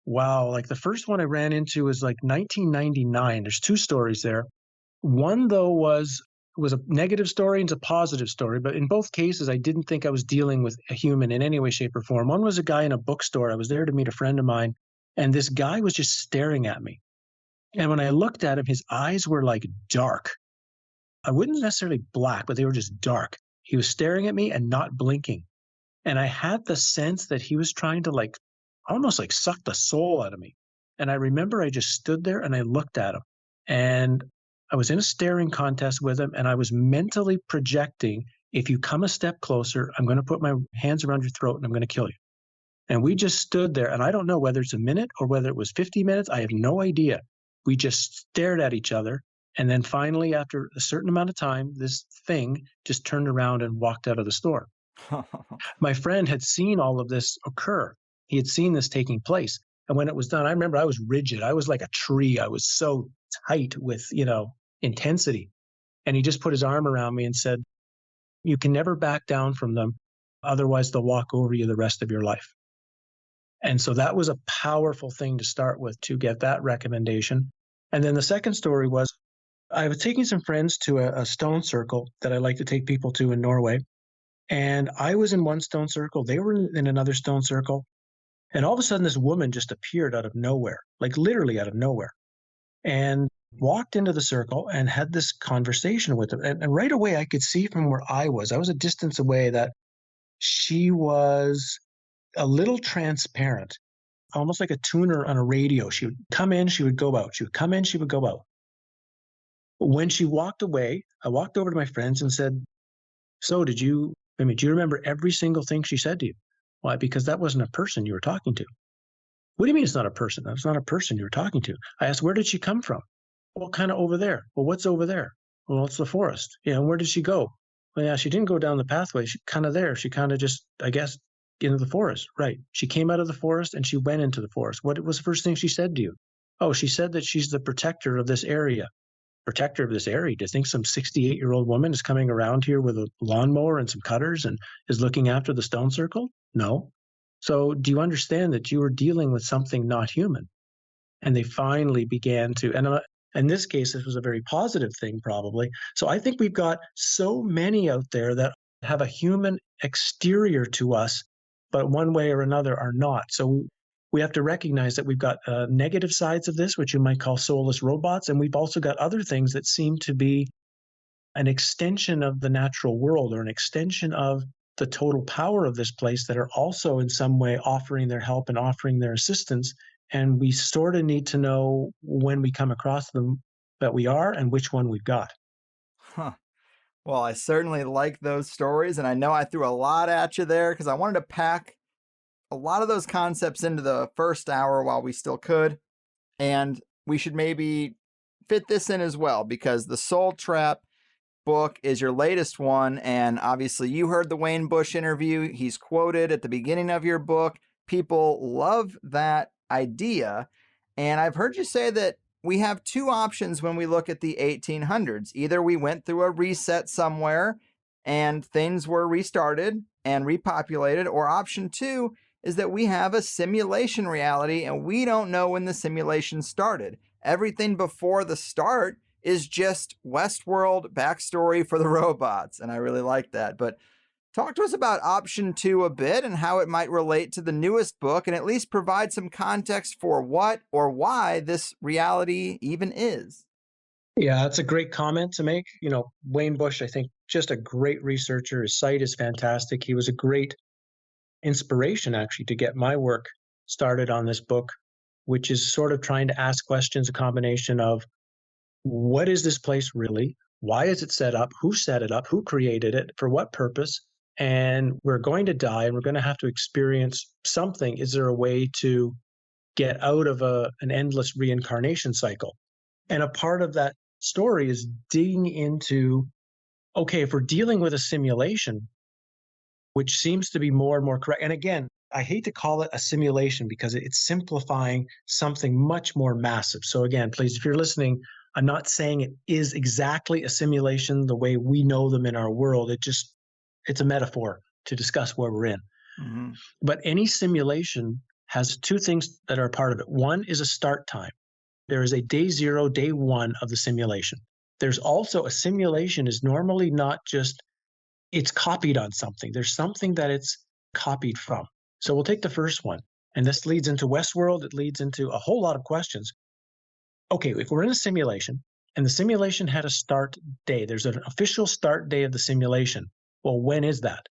like the first one I ran into was like 1999. There's two stories there. One, though, was was a negative story and it's a positive story. But in both cases, I didn't think I was dealing with a human in any way, shape, or form. One was a guy in a bookstore. I was there to meet a friend of mine, and this guy was just staring at me. And when I looked at him, his eyes were like dark. I wouldn't necessarily black, but they were just dark. He was staring at me and not blinking. And I had the sense that he was trying to almost suck the soul out of me. And I remember I just stood there and I looked at him. And I was in a staring contest with him, and I was mentally projecting, if you come a step closer, I'm going to put my hands around your throat and I'm going to kill you. And we just stood there, and I don't know whether it's a minute or whether it was 50 minutes. I have no idea. We just stared at each other. And then finally, after a certain amount of time, this thing just turned around and walked out of the store. My friend had seen all of this occur. He had seen this taking place. And when it was done, I remember I was rigid. I was like a tree. I was so tight with, intensity. And he just put his arm around me and said, you can never back down from them. Otherwise, they'll walk over you the rest of your life. And so that was a powerful thing to start with, to get that recommendation. And then the second story was, I was taking some friends to a stone circle that I like to take people to in Norway. And I was in one stone circle. They were in another stone circle. And all of a sudden, this woman just appeared out of nowhere, literally out of nowhere, and walked into the circle and had this conversation with them. And right away, I could see from where I was a distance away, that she was a little transparent, almost like a tuner on a radio. She would come in, she would go out. She would come in, she would go out. When she walked away, I walked over to my friends and said, so do you remember every single thing she said to you? Why? Because that wasn't a person you were talking to. What do you mean it's not a person? That's not a person you were talking to. I asked, where did she come from? Well, kind of over there. Well, what's over there? Well, it's the forest. Yeah, and where did she go? Well, yeah, she didn't go down the pathway. She kind of there. She kind of just, I guess, into the forest. Right. She came out of the forest and she went into the forest. What was the first thing she said to you? Oh, she said that she's the protector of this area. Protector of this area? Do you think some 68-year-old woman is coming around here with a lawnmower and some cutters and is looking after the stone circle? No. So do you understand that you were dealing with something not human? And they finally began to, and in this case, this was a very positive thing, probably. So I think we've got so many out there that have a human exterior to us, but one way or another are not. So we have to recognize that we've got negative sides of this, which you might call soulless robots. And we've also got other things that seem to be an extension of the natural world, or an extension of the total power of this place, that are also in some way offering their help and offering their assistance. And we sort of need to know, when we come across them, that we are, and which one we've got. Huh. Well, I certainly like those stories, and I know I threw a lot at you there because I wanted to pack a lot of those concepts into the first hour while we still could. And we should maybe fit this in as well, because the Soul Trap book is your latest one. And obviously you heard the Wayne Bush interview. He's quoted at the beginning of your book. People love that idea. And I've heard you say that we have two options when we look at the 1800s. Either we went through a reset somewhere and things were restarted and repopulated, or option two is that we have a simulation reality and we don't know when the simulation started. Everything before the start is just Westworld backstory for the robots. And I really like that. But talk to us about option two a bit and how it might relate to the newest book, and at least provide some context for what or why this reality even is. Yeah, that's a great comment to make. Wayne Bush, I think, just a great researcher. His site is fantastic. He was a great inspiration, actually, to get my work started on this book, which is sort of trying to ask questions, a combination of, what is this place really? Why is it set up? Who set it up? Who created it? For what purpose? And we're going to die, and we're going to have to experience something. Is there a way to get out of an endless reincarnation cycle? And a part of that story is digging into, okay, if we're dealing with a simulation, which seems to be more and more correct. And again, I hate to call it a simulation because it's simplifying something much more massive. So again, please, if you're listening, I'm not saying it is exactly a simulation the way we know them in our world. It's a metaphor to discuss where we're in. Mm-hmm. But any simulation has two things that are a part of it. One is a start time. There is a day zero, day one of the simulation. There's also a simulation is normally not just, it's copied on something. There's something that it's copied from. So we'll take the first one. And this leads into Westworld. It leads into a whole lot of questions. Okay, if we're in a simulation and the simulation had a start day, there's an official start day of the simulation. Well, when is that?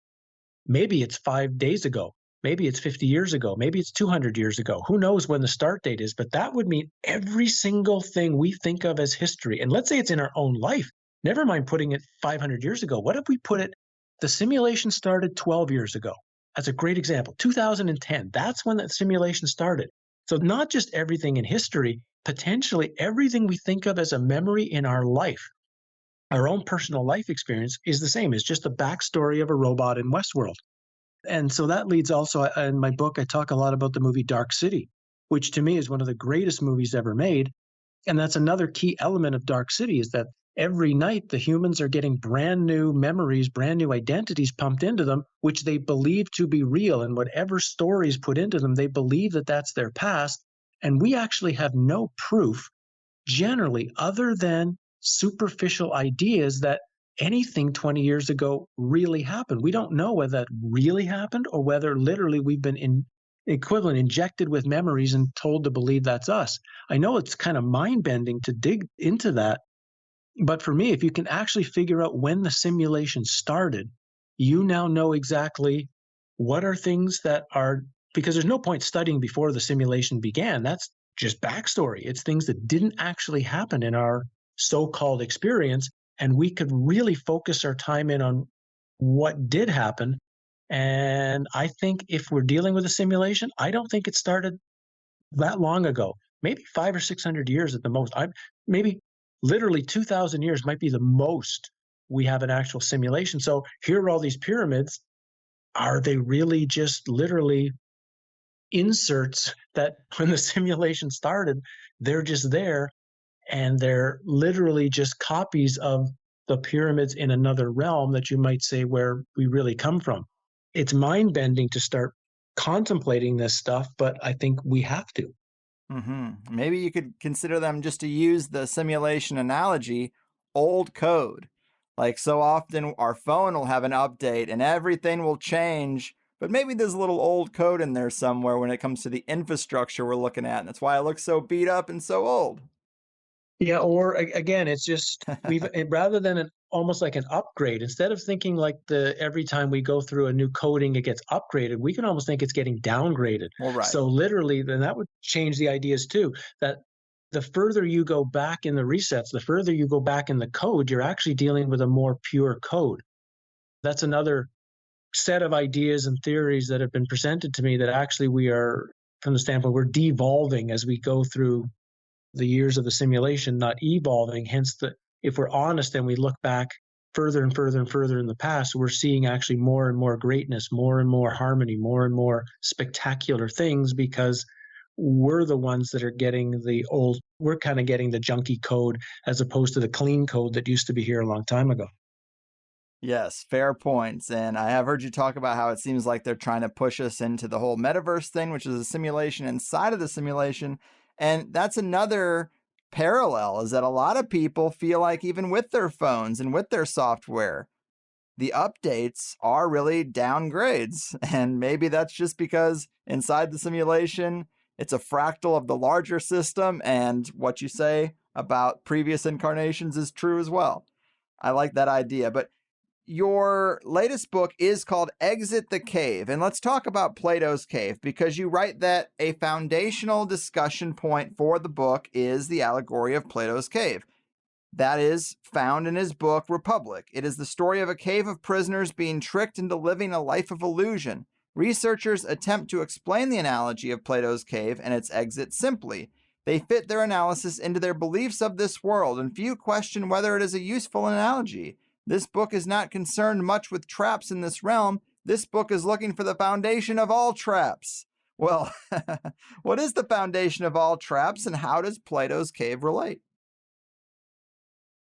Maybe it's 5 days ago. Maybe it's 50 years ago. Maybe it's 200 years ago. Who knows when the start date is? But that would mean every single thing we think of as history. And let's say it's in our own life. Never mind putting it 500 years ago. What if we put it, the simulation started 12 years ago? That's a great example. 2010, that's when that simulation started. So not just everything in history, potentially everything we think of as a memory in our life, our own personal life experience is the same. It's just the backstory of a robot in Westworld. And so that leads also, in my book, I talk a lot about the movie Dark City, which to me is one of the greatest movies ever made. And that's another key element of Dark City, is that every night the humans are getting brand new memories, brand new identities pumped into them, which they believe to be real. And whatever stories put into them, they believe that that's their past. And we actually have no proof, generally, other than superficial ideas that anything 20 years ago really happened. We don't know whether that really happened or whether literally we've been injected with memories and told to believe that's us. I know it's kind of mind-bending to dig into that, but for me, if you can actually figure out when the simulation started, you now know exactly what are things that are, because there's no point studying before the simulation began. That's just backstory. It's things that didn't actually happen in our so-called experience, and we could really focus our time in on what did happen. And I think if we're dealing with a simulation, I don't think it started that long ago. Maybe 500 or 600 years at the most. Maybe literally 2,000 years might be the most we have an actual simulation. So here are all these pyramids. Are they really just literally inserts that when the simulation started, they're just there? And they're literally just copies of the pyramids in another realm that you might say where we really come from. It's mind-bending to start contemplating this stuff, but I think we have to. Mm-hmm. Maybe you could consider them, just to use the simulation analogy, old code. Like, so often our phone will have an update and everything will change, but maybe there's a little old code in there somewhere when it comes to the infrastructure we're looking at. And that's why it looks so beat up and so old. Yeah, or again, it's just rather than almost like an upgrade, instead of thinking like every time we go through a new coding, it gets upgraded, we can almost think it's getting downgraded. Well, right. So literally, then that would change the ideas too, that the further you go back in the resets, the further you go back in the code, you're actually dealing with a more pure code. That's another set of ideas and theories that have been presented to me, that actually we are, from the standpoint, we're devolving as we go through the years of the simulation, not evolving. Hence, if we're honest and we look back further and further and further in the past, we're seeing actually more and more greatness, more and more harmony, more and more spectacular things, because we're the ones that are getting we're kind of getting the junky code as opposed to the clean code that used to be here a long time ago. Yes, fair points. And I have heard you talk about how it seems like they're trying to push us into the whole metaverse thing, which is a simulation inside of the simulation. And that's another parallel, is that a lot of people feel like even with their phones and with their software, the updates are really downgrades. And maybe that's just because inside the simulation, it's a fractal of the larger system, and what you say about previous incarnations is true as well. I like that idea. But your latest book is called Exit the Cave. And let's talk about Plato's Cave, because you write that a foundational discussion point for the book is the allegory of Plato's Cave. That is found in his book, Republic. It is the story of a cave of prisoners being tricked into living a life of illusion. Researchers attempt to explain the analogy of Plato's Cave and its exit simply. They fit their analysis into their beliefs of this world, and few question whether it is a useful analogy. This book is not concerned much with traps in this realm. This book is looking for the foundation of all traps. Well, what is the foundation of all traps, and how does Plato's Cave relate?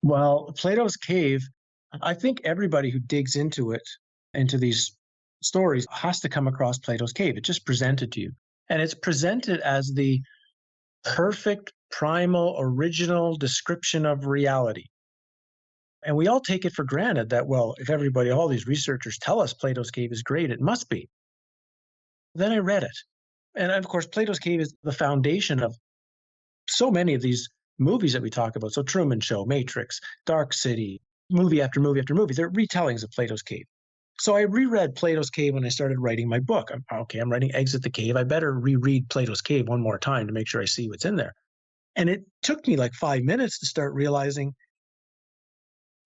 Well, Plato's Cave, I think everybody who digs into these stories, has to come across Plato's Cave. It's just presented to you. And it's presented as the perfect, primal, original description of reality. And we all take it for granted that, well, if everybody, all these researchers tell us Plato's Cave is great, it must be. Then I read it. And of course, Plato's Cave is the foundation of so many of these movies that we talk about. So Truman Show, Matrix, Dark City, movie after movie after movie. They're retellings of Plato's Cave. So I reread Plato's Cave when I started writing my book. I'm writing Exit the Cave. I better reread Plato's Cave one more time to make sure I see what's in there. And it took me like 5 minutes to start realizing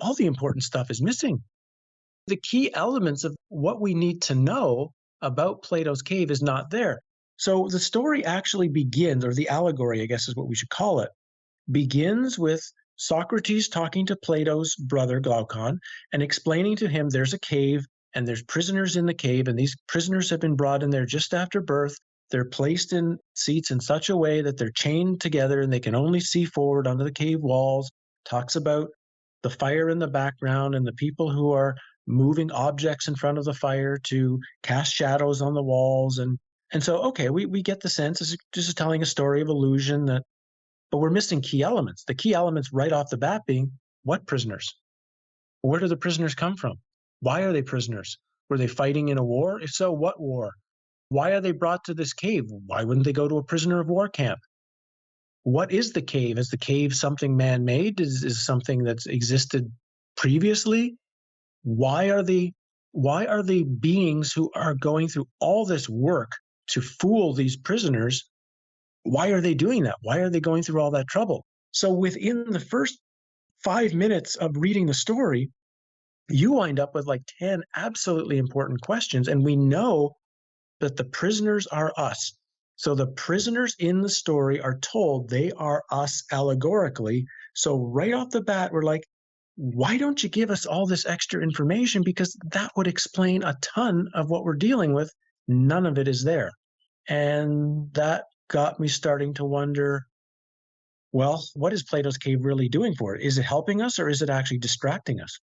all the important stuff is missing. The key elements of what we need to know about Plato's Cave is not there. So the story actually begins, or the allegory, I guess is what we should call it, begins with Socrates talking to Plato's brother Glaucon and explaining to him there's a cave and there's prisoners in the cave, and these prisoners have been brought in there just after birth. They're placed in seats in such a way that they're chained together and they can only see forward onto the cave walls. Talks about the fire in the background and the people who are moving objects in front of the fire to cast shadows on the walls. And so, okay, we get the sense this is telling a story of illusion, but we're missing key elements. The key elements right off the bat being, what prisoners? Where do the prisoners come from? Why are they prisoners? Were they fighting in a war? If so, what war? Why are they brought to this cave? Why wouldn't they go to a prisoner of war camp? What is the cave? Is the cave something man-made? Is something that's existed previously? Why are the beings who are going through all this work to fool these prisoners, why are they doing that? Why are they going through all that trouble? So within the first 5 minutes of reading the story, you wind up with like 10 absolutely important questions. And we know that the prisoners are us. So the prisoners in the story are told they are us allegorically. So right off the bat, we're like, why don't you give us all this extra information? Because that would explain a ton of what we're dealing with. None of it is there. And that got me starting to wonder, well, what is Plato's Cave really doing for it? Is it helping us or is it actually distracting us?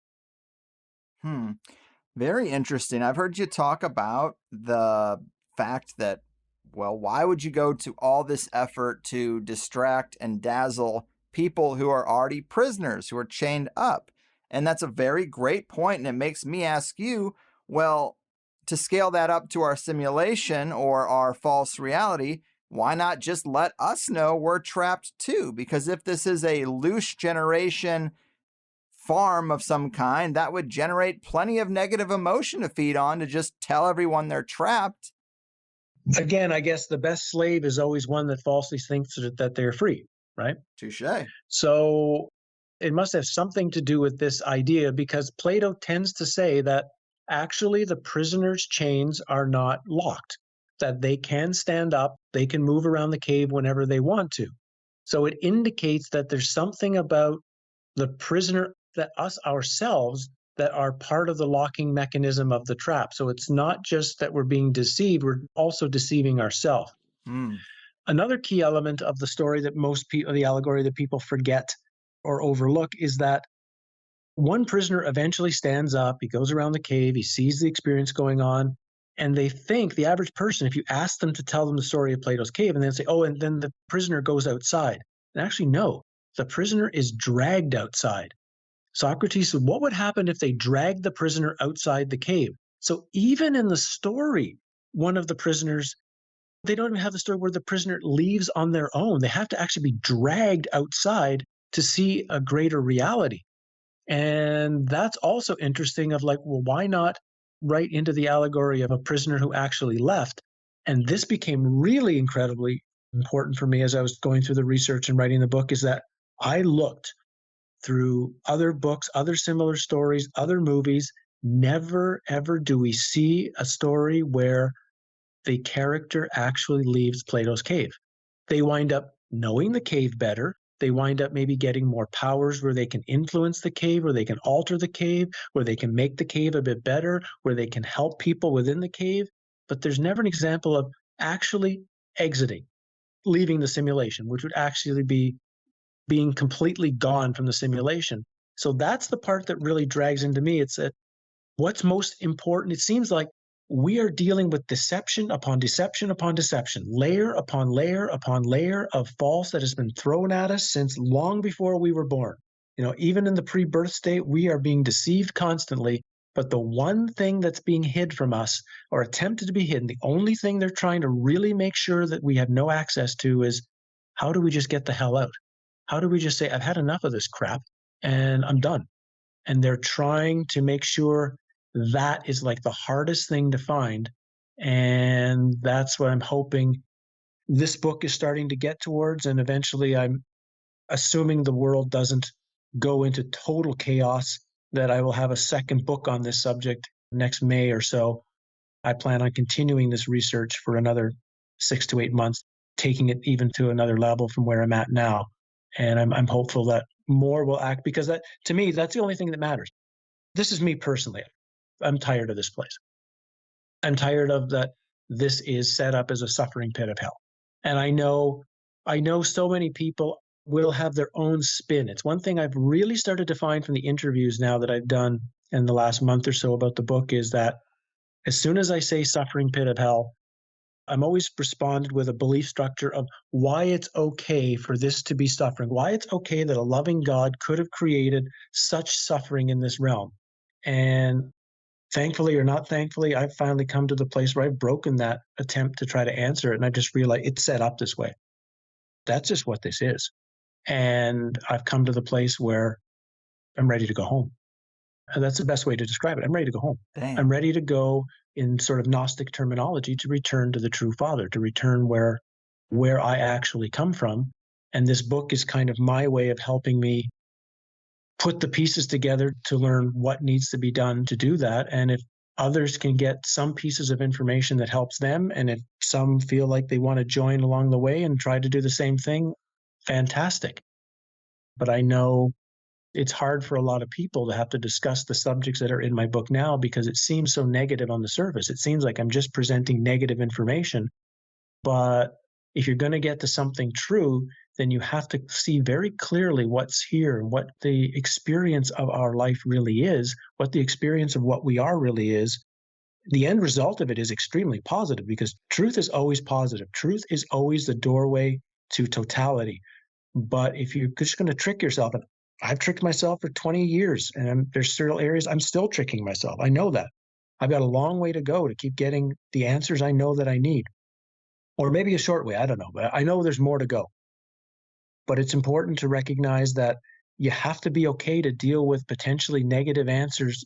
Very interesting. I've heard you talk about the fact that, well, why would you go to all this effort to distract and dazzle people who are already prisoners, who are chained up? And that's a very great point. And it makes me ask you, well, to scale that up to our simulation or our false reality, why not just let us know we're trapped too? Because if this is a loose generation farm of some kind, that would generate plenty of negative emotion to feed on, to just tell everyone they're trapped. Again, I guess the best slave is always one that falsely thinks that they're free, right? Touche. So it must have something to do with this idea, because Plato tends to say that actually the prisoners' chains are not locked, that they can stand up, they can move around the cave whenever they want to. So it indicates that there's something about the prisoner, that us ourselves, that are part of the locking mechanism of the trap. So it's not just that we're being deceived, we're also deceiving ourselves. Another key element of the story that most people, the allegory that people forget or overlook, is that one prisoner eventually stands up, he goes around the cave, he sees the experience going on, and they think, the average person, if you ask them to tell them the story of Plato's Cave, and then say, oh, and then the prisoner goes outside. And actually, no, the prisoner is dragged outside. Socrates said, what would happen if they dragged the prisoner outside the cave? So even in the story, one of the prisoners, they don't even have the story where the prisoner leaves on their own. They have to actually be dragged outside to see a greater reality. And that's also interesting of like, well, why not write into the allegory of a prisoner who actually left? And this became really incredibly important for me as I was going through the research and writing the book, is that I looked through other books, other similar stories, other movies. Never, ever do we see a story where the character actually leaves Plato's cave. They wind up knowing the cave better. They wind up maybe getting more powers where they can influence the cave, where they can alter the cave, where they can make the cave a bit better, where they can help people within the cave. But there's never an example of actually exiting, leaving the simulation, which would actually be being completely gone from the simulation. So that's the part that really drags into me. It's that what's most important, it seems like we are dealing with deception upon deception upon deception, layer upon layer upon layer of false that has been thrown at us since long before we were born. Even in the pre-birth state, we are being deceived constantly. But the one thing that's being hid from us, or attempted to be hidden, the only thing they're trying to really make sure that we have no access to, is how do we just get the hell out? How do we just say, I've had enough of this crap and I'm done? And they're trying to make sure that is like the hardest thing to find. And that's what I'm hoping this book is starting to get towards. And eventually, I'm assuming the world doesn't go into total chaos, that I will have a second book on this subject next May or so. I plan on continuing this research for another 6 to 8 months, taking it even to another level from where I'm at now. And I'm hopeful that more will act, because that, to me, that's the only thing that matters. This is me personally. I'm tired of this place. I'm tired of that. This is set up as a suffering pit of hell. And I know so many people will have their own spin. It's one thing I've really started to find from the interviews now that I've done in the last month or so about the book, is that as soon as I say suffering pit of hell, I'm always responded with a belief structure of why it's okay for this to be suffering, why it's okay that a loving God could have created such suffering in this realm. And thankfully or not thankfully, I've finally come to the place where I've broken that attempt to try to answer it. And I just realized it's set up this way. That's just what this is. And I've come to the place where I'm ready to go home. And that's the best way to describe it. I'm ready to go home. Damn. I'm ready to go, in sort of Gnostic terminology, to return to the true Father, to return where I actually come from. And this book is kind of my way of helping me put the pieces together to learn what needs to be done to do that. And if others can get some pieces of information that helps them, and if some feel like they want to join along the way and try to do the same thing, fantastic. But I know it's hard for a lot of people to have to discuss the subjects that are in my book now, because it seems so negative on the surface. It seems like I'm just presenting negative information. But if you're going to get to something true, then you have to see very clearly what's here, what the experience of our life really is, what the experience of what we are really is. The end result of it is extremely positive, because truth is always positive. Truth is always the doorway to totality. But if you're just going to trick yourself, and I've tricked myself for 20 years, and there's still areas I'm still tricking myself. I know that. I've got a long way to go to keep getting the answers I know that I need. Or maybe a short way, I don't know. But I know there's more to go. But it's important to recognize that you have to be okay to deal with potentially negative answers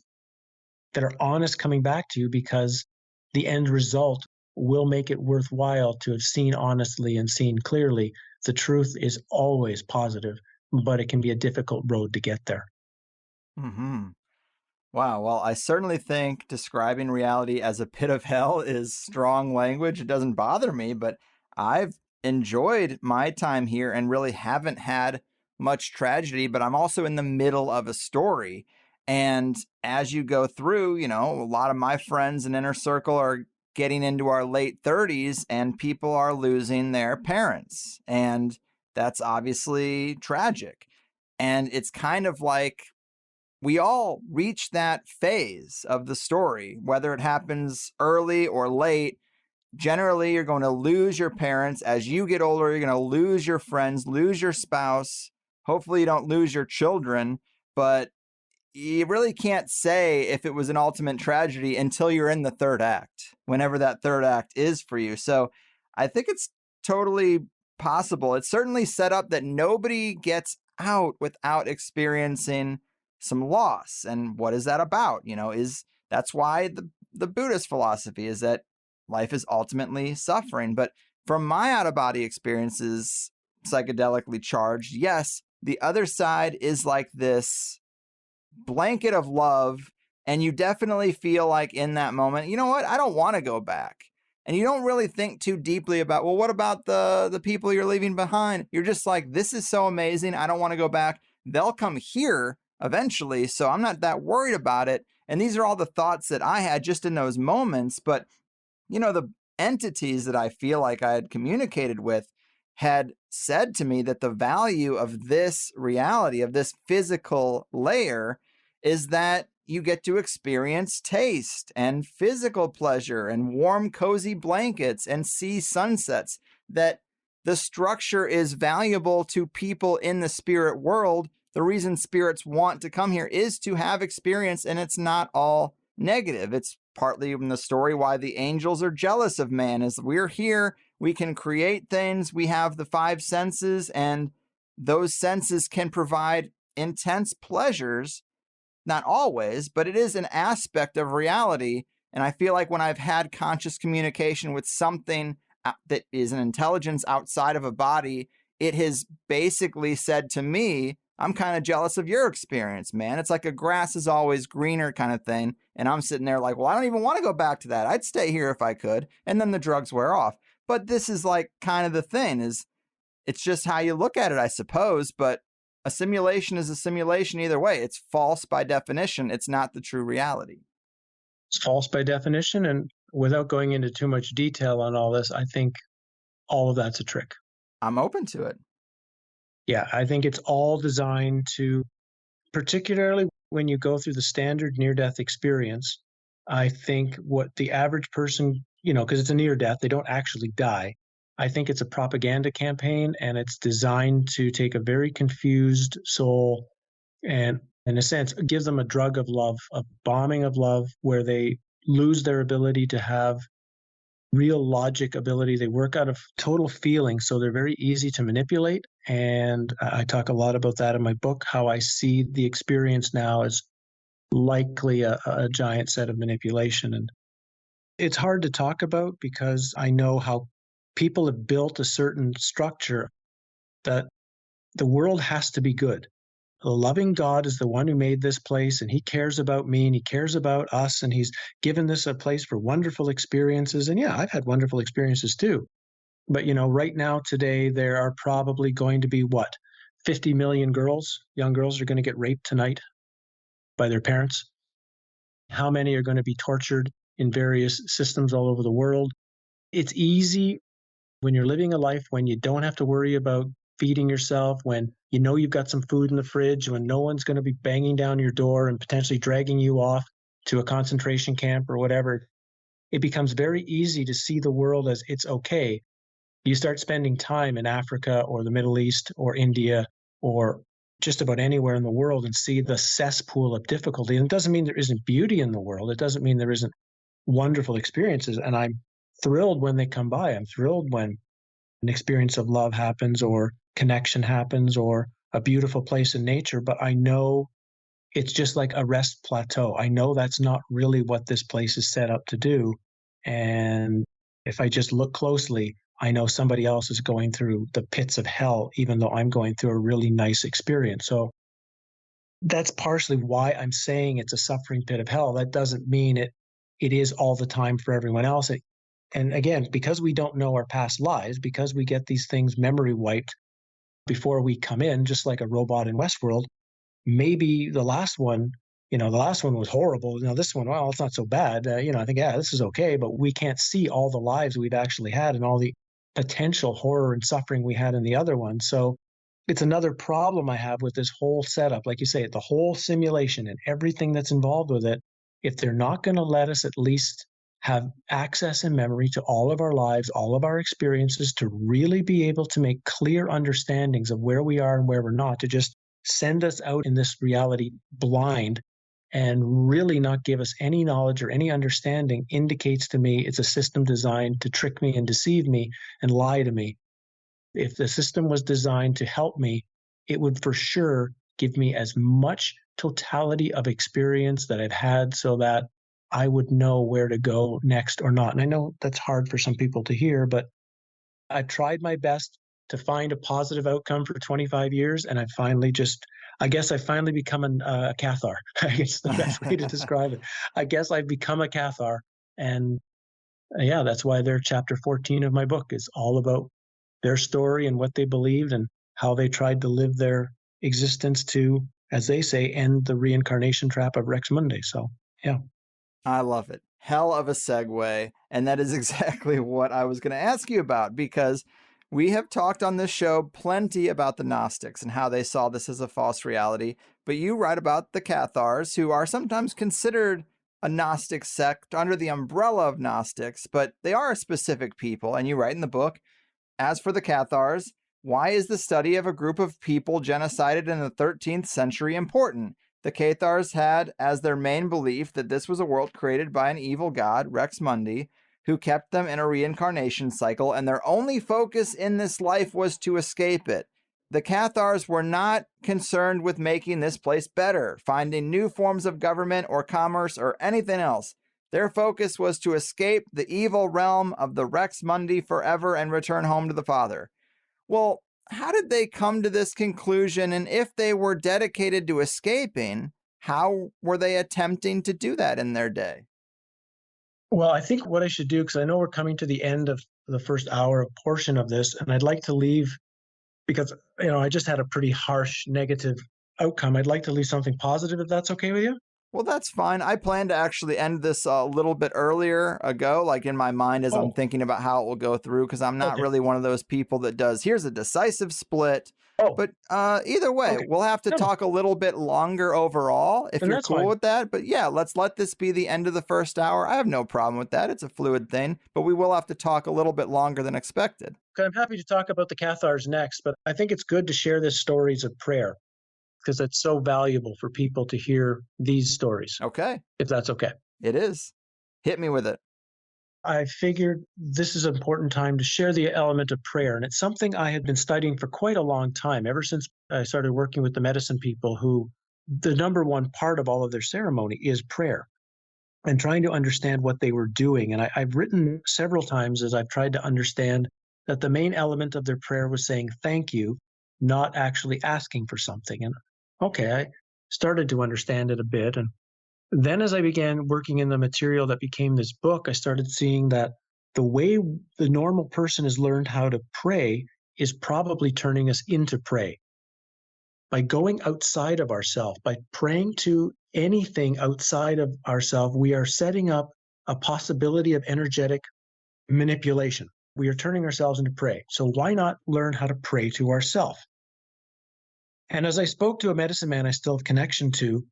that are honest coming back to you, because the end result will make it worthwhile to have seen honestly and seen clearly. The truth is always positive, but it can be a difficult road to get there. Mm-hmm. Wow. Well, I certainly think describing reality as a pit of hell is strong language. It doesn't bother me, but I've enjoyed my time here and really haven't had much tragedy, but I'm also in the middle of a story. And as you go through, a lot of my friends in Inner Circle are getting into our late 30s, and people are losing their parents. And that's obviously tragic. And it's kind of like we all reach that phase of the story, whether it happens early or late. Generally, you're going to lose your parents. As you get older, you're going to lose your friends, lose your spouse. Hopefully you don't lose your children, but you really can't say if it was an ultimate tragedy until you're in the third act, whenever that third act is for you. So I think it's totally possible. It's certainly set up that nobody gets out without experiencing some loss. And what is that about? That's why the Buddhist philosophy is that life is ultimately suffering. But from my out-of-body experiences, psychedelically charged, yes, the other side is like this blanket of love, and you definitely feel like in that moment, you know what, I don't want to go back. And you don't really think too deeply about, well, what about the people you're leaving behind? You're just like, this is so amazing, I don't want to go back. They'll come here eventually, so I'm not that worried about it. And these are all the thoughts that I had just in those moments. But the entities that I feel like I had communicated with had said to me that the value of this reality, of this physical layer, is that you get to experience taste and physical pleasure and warm, cozy blankets and see sunsets, that the structure is valuable to people in the spirit world the reason spirits want to come here is to have experience, and it's not all negative. It's partly in the story why the angels are jealous of man, is we're here, we can create things, we have the five senses, and those senses can provide intense pleasures. Not always, but it is an aspect of reality. And I feel like when I've had conscious communication with something that is an intelligence outside of a body, it has basically said to me, I'm kind of jealous of your experience, man. It's like a grass is always greener kind of thing. And I'm sitting there like, well, I don't even want to go back to that. I'd stay here if I could. And then the drugs wear off. But this is like kind of the thing, is it's just how you look at it, I suppose. But a simulation is a simulation either way. It's false by definition. It's not the true reality. It's false by definition. And without going into too much detail on all this, I think all of that's a trick. I'm open to it. Yeah, I think it's all designed to, particularly when you go through the standard near-death experience, I think what the average person, because it's a near-death, they don't actually die. I think it's a propaganda campaign, and it's designed to take a very confused soul and, in a sense, give them a drug of love, a bombing of love, where they lose their ability to have real logic ability. They work out of total feeling, so they're very easy to manipulate. And I talk a lot about that in my book, how I see the experience now as likely a giant set of manipulation. And it's hard to talk about because I know how people have built a certain structure that the world has to be good. The loving God is the one who made this place, and he cares about me, and he cares about us, and he's given this a place for wonderful experiences. And yeah, I've had wonderful experiences too. But, right now, today, there are probably going to be 50 million young girls are going to get raped tonight by their parents. How many are going to be tortured in various systems all over the world? It's easy when you're living a life when you don't have to worry about feeding yourself, when you've got some food in the fridge, when no one's going to be banging down your door and potentially dragging you off to a concentration camp or whatever. It becomes very easy to see the world as it's okay. You start spending time in Africa or the Middle East or India or just about anywhere in the world and see the cesspool of difficulty. And it doesn't mean there isn't beauty in the world. It doesn't mean there isn't wonderful experiences. And I'm thrilled when they come by. I'm thrilled when an experience of love happens or connection happens or a beautiful place in nature. But I know it's just like a rest plateau. I know that's not really what this place is set up to do. And if I just look closely, I know somebody else is going through the pits of hell, even though I'm going through a really nice experience. So that's partially why I'm saying it's a suffering pit of hell. That doesn't mean it is all the time for everyone else. And again, because we don't know our past lives, because we get these things memory wiped before we come in, just like a robot in Westworld, maybe the last one was horrible. This one, well, it's not so bad. I think, this is okay, but we can't see all the lives we've actually had and all the potential horror and suffering we had in the other one. So it's another problem I have with this whole setup. Like you say, the whole simulation and everything that's involved with it, if they're not going to let us at least have access and memory to all of our lives, all of our experiences, to really be able to make clear understandings of where we are and where we're not, to just send us out in this reality blind and really not give us any knowledge or any understanding, indicates to me it's a system designed to trick me and deceive me and lie to me. If the system was designed to help me, it would for sure give me as much totality of experience that I've had so that I would know where to go next or not. And I know that's hard for some people to hear, but I've tried my best to find a positive outcome for 25 years. And I've finally become a Cathar. I guess the best way to describe it. I guess I've become a Cathar. And that's why they're chapter 14 of my book is all about their story and what they believed and how they tried to live their existence to, as they say, end the reincarnation trap of Rex Mundi. So, yeah. I love it. Hell of a segue. And that is exactly what I was going to ask you about, because we have talked on this show plenty about the Gnostics and how they saw this as a false reality. But you write about the Cathars, who are sometimes considered a Gnostic sect under the umbrella of Gnostics, but they are a specific people. And you write in the book, as for the Cathars, Why is the study of a group of people genocided in the 13th century important? The Cathars had as their main belief that this was a world created by an evil god, Rex Mundi, who kept them in a reincarnation cycle, and their only focus in this life was to escape it. The Cathars were not concerned with making this place better, finding new forms of government or commerce or anything else. Their focus was to escape the evil realm of the Rex Mundi forever and return home to the Father. Well, how did they come to this conclusion? And if they were dedicated to escaping, how were they attempting to do that in their day? Well, I think what I should do, because I know we're coming to the end of the first hour portion of this, and I'd like to leave, because I just had a pretty harsh negative outcome. I'd like to leave something positive, if that's okay with you. Well, that's fine. I plan to actually end this a little bit earlier ago, like in my mind as I'm thinking about how it will go through, because I'm not really one of those people that does, here's a decisive split. But either way, we'll have to talk a little bit longer overall, if you're cool with that. But yeah, let's let this be the end of the first hour. I have no problem with that. It's a fluid thing, but we will have to talk a little bit longer than expected. Okay, I'm happy to talk about the Cathars next, but I think it's good to share the stories of prayer, because it's so valuable for people to hear these stories. Okay. If that's okay. It is. Hit me with it. I figured this is an important time to share the element of prayer. And it's something I had been studying for quite a long time, ever since I started working with the medicine people, who the number one part of all of their ceremony is prayer, and trying to understand what they were doing. And I've written several times as I've tried to understand that the main element of their prayer was saying thank you, not actually asking for something. And I started to understand it a bit. And then as I began working in the material that became this book, I started seeing that the way the normal person has learned how to pray is probably turning us into prey. By going outside of ourselves, by praying to anything outside of ourselves, we are setting up a possibility of energetic manipulation. We are turning ourselves into prey. So why not learn how to pray to ourselves? And as I spoke to a medicine man I still have connection to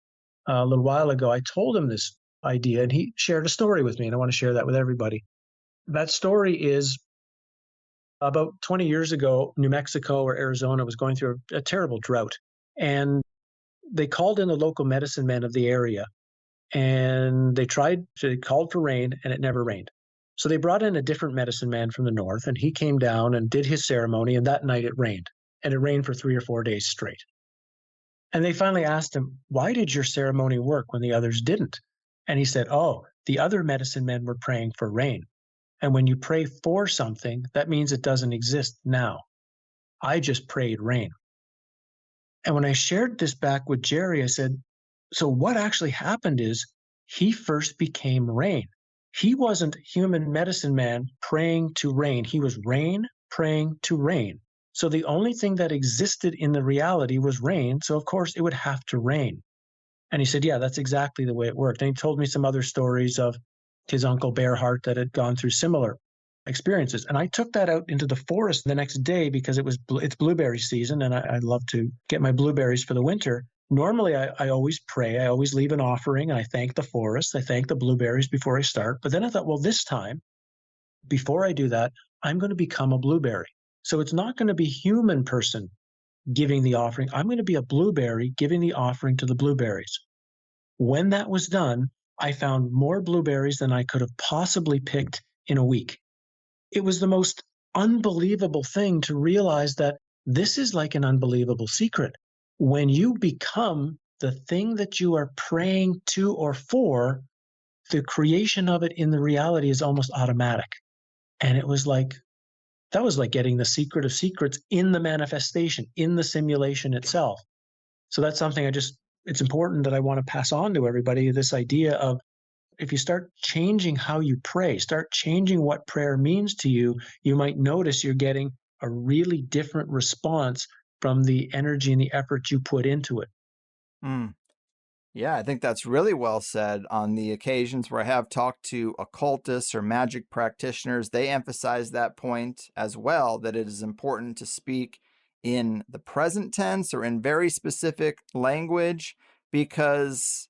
a little while ago, I told him this idea, and he shared a story with me, and I want to share that with everybody. That story is about 20 years ago, New Mexico or Arizona was going through a terrible drought, and they called in the local medicine men of the area, and they called for rain, and it never rained. So they brought in a different medicine man from the north, and he came down and did his ceremony, and that night it rained, and it rained for 3 or 4 days straight. And they finally asked him, why did your ceremony work when the others didn't? And he said, the other medicine men were praying for rain. And when you pray for something, that means it doesn't exist now. I just prayed rain. And when I shared this back with Jerry, I said, so what actually happened is he first became rain. He wasn't human medicine man praying to rain. He was rain praying to rain. So the only thing that existed in the reality was rain. So of course it would have to rain. And he said, yeah, that's exactly the way it worked. And he told me some other stories of his uncle Bearheart that had gone through similar experiences. And I took that out into the forest the next day because it's blueberry season, and I love to get my blueberries for the winter. Normally, I always pray. I always leave an offering, and I thank the forest. I thank the blueberries before I start. But then I thought, well, this time, before I do that, I'm going to become a blueberry. So it's not going to be human person giving the offering. I'm going to be a blueberry giving the offering to the blueberries. When that was done, I found more blueberries than I could have possibly picked in a week. It was the most unbelievable thing to realize that this is like an unbelievable secret. When you become the thing that you are praying to or for, the creation of it in the reality is almost automatic. And it was like, that was like getting the secret of secrets in the manifestation, in the simulation itself. So that's something it's important that I want to pass on to everybody, this idea of if you start changing how you pray, start changing what prayer means to you, you might notice you're getting a really different response from the energy and the effort you put into it. Yeah, I think that's really well said. On the occasions where I have talked to occultists or magic practitioners, they emphasize that point as well, that it is important to speak in the present tense or in very specific language, because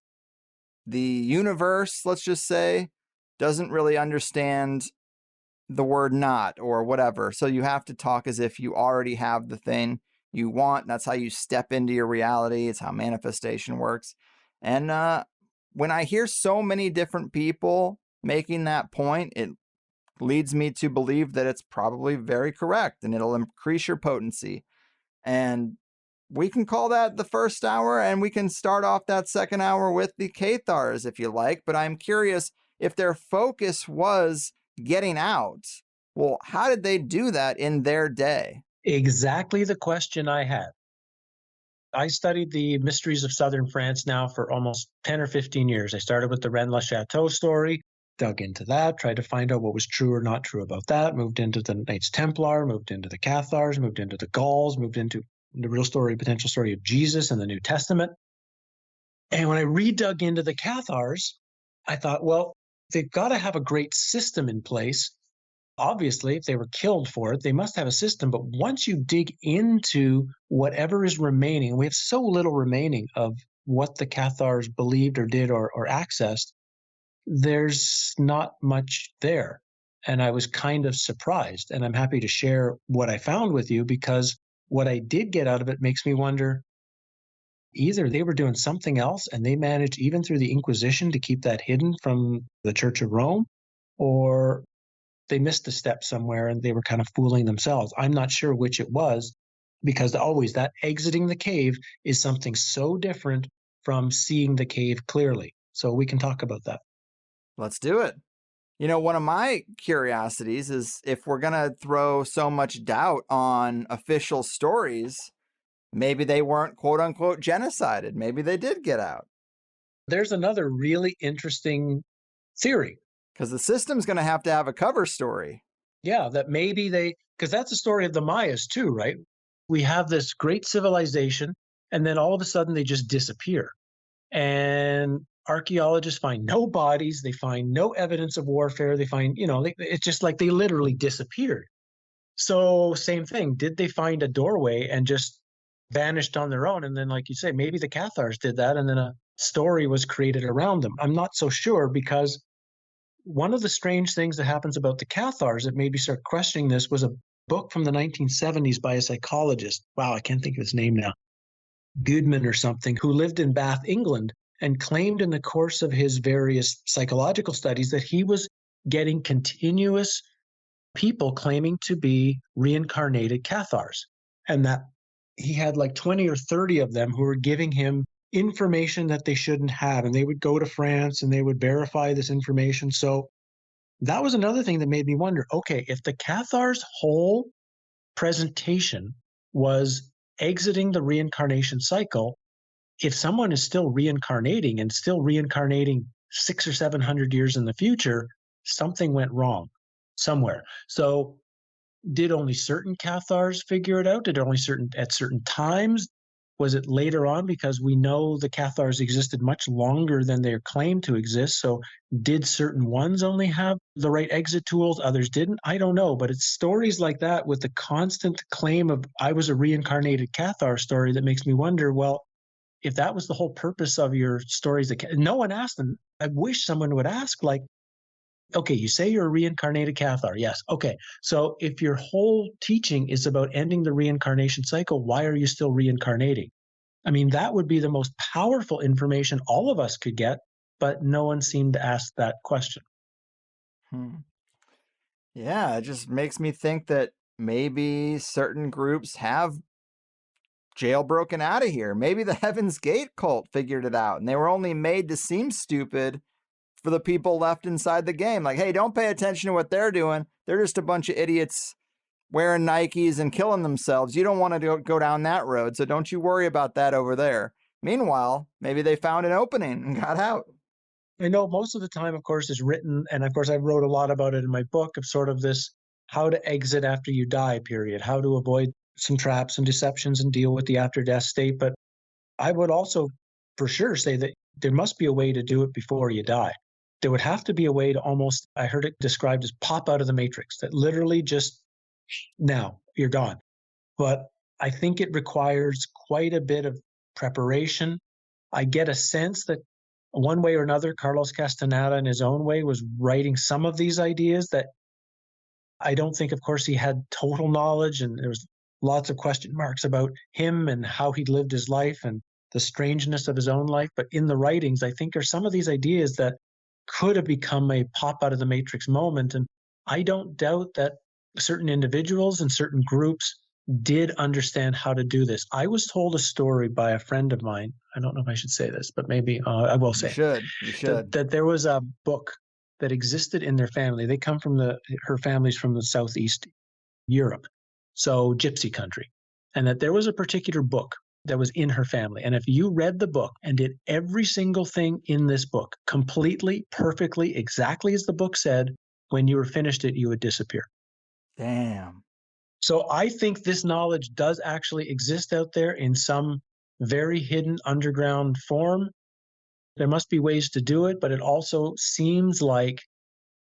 the universe, let's just say, doesn't really understand the word not or whatever. So you have to talk as if you already have the thing you want. That's how you step into your reality. It's how manifestation works. And when I hear so many different people making that point, it leads me to believe that it's probably very correct and it'll increase your potency. And we can call that the first hour, and we can start off that second hour with the Cathars if you like. But I'm curious, if their focus was getting out, well, how did they do that in their day? Exactly the question I had. I studied the mysteries of southern France now for almost 10 or 15 years. I started with the Rennes-le-Chateau story, dug into that, tried to find out what was true or not true about that, moved into the Knights Templar, moved into the Cathars, moved into the Gauls, moved into the real story, potential story of Jesus in the New Testament. And when I redug into the Cathars, I thought, well, they've got to have a great system in place. Obviously, if they were killed for it, they must have a system. But once you dig into whatever is remaining, we have so little remaining of what the Cathars believed or did or accessed, there's not much there. And I was kind of surprised. And I'm happy to share what I found with you, because what I did get out of it makes me wonder, either they were doing something else and they managed, even through the Inquisition, to keep that hidden from the Church of Rome, or they missed a step somewhere and they were kind of fooling themselves. I'm not sure which it was, because always that exiting the cave is something so different from seeing the cave clearly. So we can talk about that. Let's do it. You know, one of my curiosities is, if we're going to throw so much doubt on official stories, maybe they weren't quote unquote genocided. Maybe they did get out. There's another really interesting theory. Because the system's going to have a cover story. Yeah, that maybe because that's the story of the Mayas too, right? We have this great civilization, and then all of a sudden they just disappear. And archaeologists find no bodies, they find no evidence of warfare, they find, it's just like they literally disappeared. So same thing, did they find a doorway and just vanished on their own? And then, like you say, maybe the Cathars did that, and then a story was created around them. I'm not so sure, because one of the strange things that happens about the Cathars that made me start questioning this was a book from the 1970s by a psychologist. Wow, I can't think of his name now. Goodman or something, who lived in Bath, England, and claimed in the course of his various psychological studies that he was getting continuous people claiming to be reincarnated Cathars, and that he had like 20 or 30 of them who were giving him information that they shouldn't have, and they would go to France and they would verify this information. So that was another thing that made me wonder, okay, if the Cathars' whole presentation was exiting the reincarnation cycle, if someone is still reincarnating and still reincarnating 600 or 700 years in the future, something went wrong somewhere. So did only certain Cathars figure it out? Did only at certain times? Was it later on? Because we know the Cathars existed much longer than they're claimed to exist. So did certain ones only have the right exit tools, others didn't? I don't know. But it's stories like that with the constant claim of I was a reincarnated Cathar story that makes me wonder, well, if that was the whole purpose of your stories, no one asked them. I wish someone would ask, like, okay, you say you're a reincarnated Cathar. Yes. Okay. So if your whole teaching is about ending the reincarnation cycle, why are you still reincarnating? I mean, that would be the most powerful information all of us could get, but no one seemed to ask that question. Yeah, it just makes me think that maybe certain groups have jailbroken out of here. Maybe the Heaven's Gate cult figured it out, and they were only made to seem stupid for the people left inside the game. Like, hey, don't pay attention to what they're doing. They're just a bunch of idiots wearing Nikes and killing themselves. You don't want to go down that road, so don't you worry about that over there. Meanwhile, maybe they found an opening and got out. I know most of the time, of course, is written, and of course I wrote a lot about it in my book, of sort of this how to exit after you die period, how to avoid some traps and deceptions and deal with the after death state. But I would also for sure say that there must be a way to do it before you die. There would have to be a way to almost, I heard it described as pop out of the matrix, that literally just now you're gone. But I think it requires quite a bit of preparation. I get a sense that one way or another, Carlos Castaneda in his own way was writing some of these ideas that I don't think, of course, he had total knowledge, and there was lots of question marks about him and how he lived his life and the strangeness of his own life. But in the writings, I think are some of these ideas that could have become a pop out of the matrix moment. And I don't doubt that certain individuals and certain groups did understand how to do this. I was told a story by a friend of mine. I don't know if I should say this, but maybe I will say. You should. That there was a book that existed in their family. They come from her family's from the Southeast Europe, so gypsy country. And that there was a particular book that was in her family. And if you read the book and did every single thing in this book completely, perfectly, exactly as the book said, when you were finished it, you would disappear. Damn. So I think this knowledge does actually exist out there in some very hidden underground form. There must be ways to do it, but it also seems like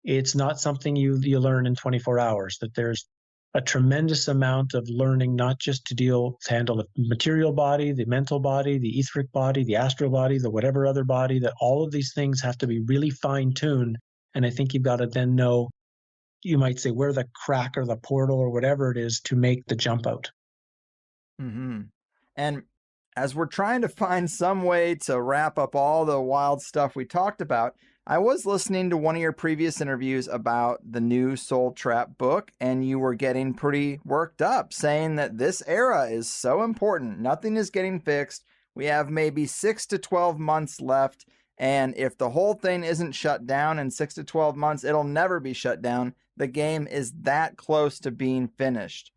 it's not something you learn in 24 hours, that there's a tremendous amount of learning, not just to handle the material body, the mental body, the etheric body, the astral body, the whatever other body, that all of these things have to be really fine-tuned. And I think you've got to then know, you might say, where the crack or the portal or whatever it is to make the jump out. Mm-hmm. And as we're trying to find some way to wrap up all the wild stuff we talked about, I was listening to one of your previous interviews about the new Soul Trap book, and you were getting pretty worked up, saying that this era is so important. Nothing is getting fixed. We have maybe 6 to 12 months left, and if the whole thing isn't shut down in 6 to 12 months, it'll never be shut down. The game is that close to being finished.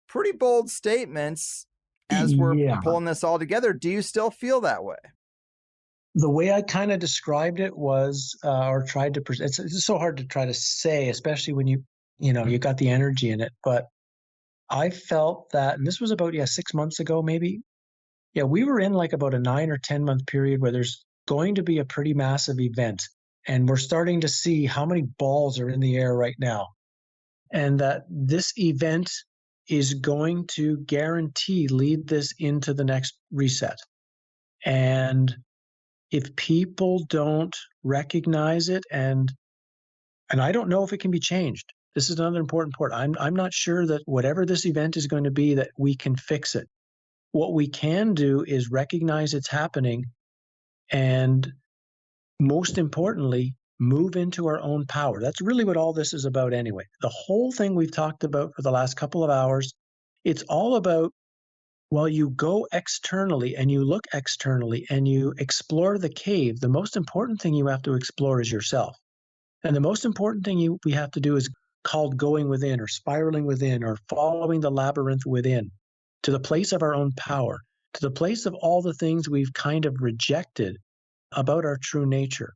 Pretty bold statements as we're pulling this all together. Do you still feel that way? The way I kind of described it was, or tried to present, it's so hard to try to say, especially when you got the energy in it. But I felt that, and this was about 6 months ago, maybe. Yeah, we were in like about a 9 or 10 month period where there's going to be a pretty massive event, and we're starting to see how many balls are in the air right now, and that this event is going to guarantee lead this into the next reset. And if people don't recognize it, and I don't know if it can be changed. This is another important part. I'm not sure that whatever this event is going to be, that we can fix it. What we can do is recognize it's happening, and most importantly, move into our own power. That's really what all this is about anyway. The whole thing we've talked about for the last couple of hours, it's all about, while you go externally and you look externally and you explore the cave, the most important thing you have to explore is yourself. And the most important thing we have to do is called going within, or spiraling within, or following the labyrinth within, to the place of our own power, to the place of all the things we've kind of rejected about our true nature.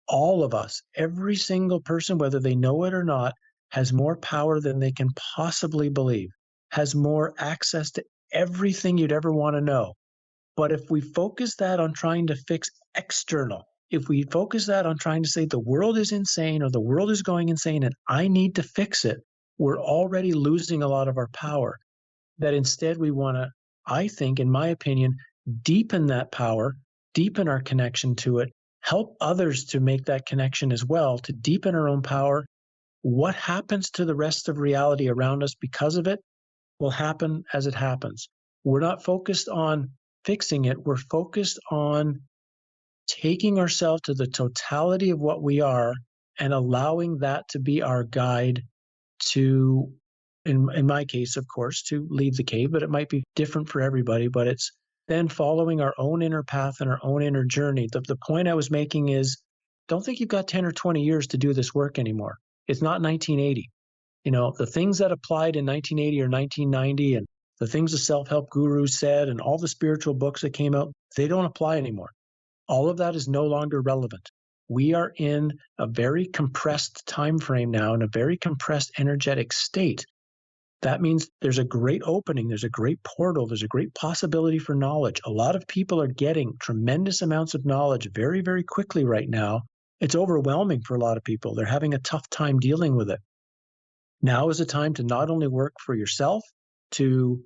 All of us, every single person, whether they know it or not, has more power than they can possibly believe, has more access to everything you'd ever want to know. But if we focus that on trying to fix external, if we focus that on trying to say the world is insane or the world is going insane and I need to fix it, we're already losing a lot of our power. That instead we want to, I think, in my opinion, deepen that power, deepen our connection to it, help others to make that connection as well, to deepen our own power. What happens to the rest of reality around us because of it will happen as it happens. We're not focused on fixing it. We're focused on taking ourselves to the totality of what we are and allowing that to be our guide to, in my case, of course, to leave the cave, but it might be different for everybody. But it's then following our own inner path and our own inner journey. The point I was making is, don't think you've got 10 or 20 years to do this work anymore. It's not 1980. The things that applied in 1980 or 1990 and the things the self-help gurus said and all the spiritual books that came out, they don't apply anymore. All of that is no longer relevant. We are in a very compressed time frame now, in a very compressed energetic state. That means there's a great opening, there's a great portal, there's a great possibility for knowledge. A lot of people are getting tremendous amounts of knowledge very, very quickly right now. It's overwhelming for a lot of people. They're having a tough time dealing with it. Now is the time to not only work for yourself, to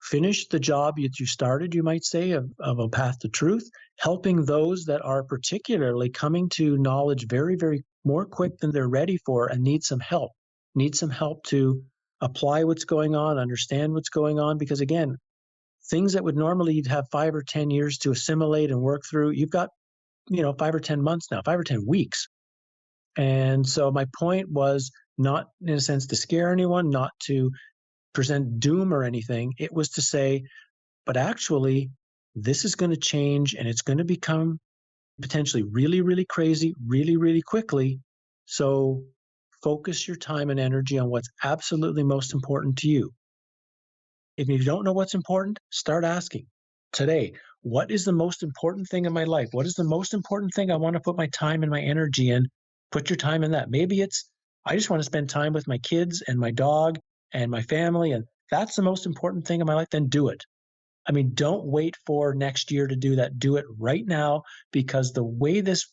finish the job that you started, you might say, of a path to truth, helping those that are particularly coming to knowledge very, very more quick than they're ready for and need some help. need some help to apply what's going on, understand what's going on, because again, things that would normally you'd have 5 or 10 years to assimilate and work through, you've got, 5 or 10 months now, 5 or 10 weeks. And so my point was not, in a sense, to scare anyone, not to present doom or anything. It was to say, but actually, this is going to change and it's going to become potentially really, really crazy, really, really quickly. So focus your time and energy on what's absolutely most important to you. If you don't know what's important, start asking today. What is the most important thing in my life? What is the most important thing I want to put my time and my energy in? Put your time in that. Maybe it's, I just want to spend time with my kids and my dog and my family, and that's the most important thing in my life. Then do it. I mean, don't wait for next year to do that. Do it right now, because the way this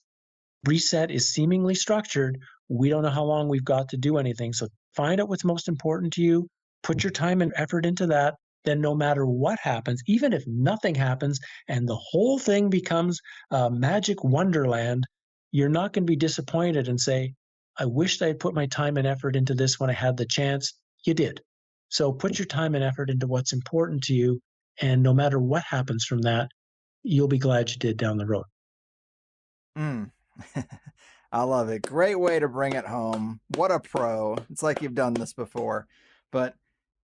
reset is seemingly structured, we don't know how long we've got to do anything. So find out what's most important to you, put your time and effort into that. Then no matter what happens, even if nothing happens and the whole thing becomes a magic wonderland, you're not going to be disappointed and say, I wished I had put my time and effort into this when I had the chance. You did. So put your time and effort into what's important to you. And no matter what happens from that, you'll be glad you did down the road. I love it. Great way to bring it home. What a pro. It's like you've done this before. But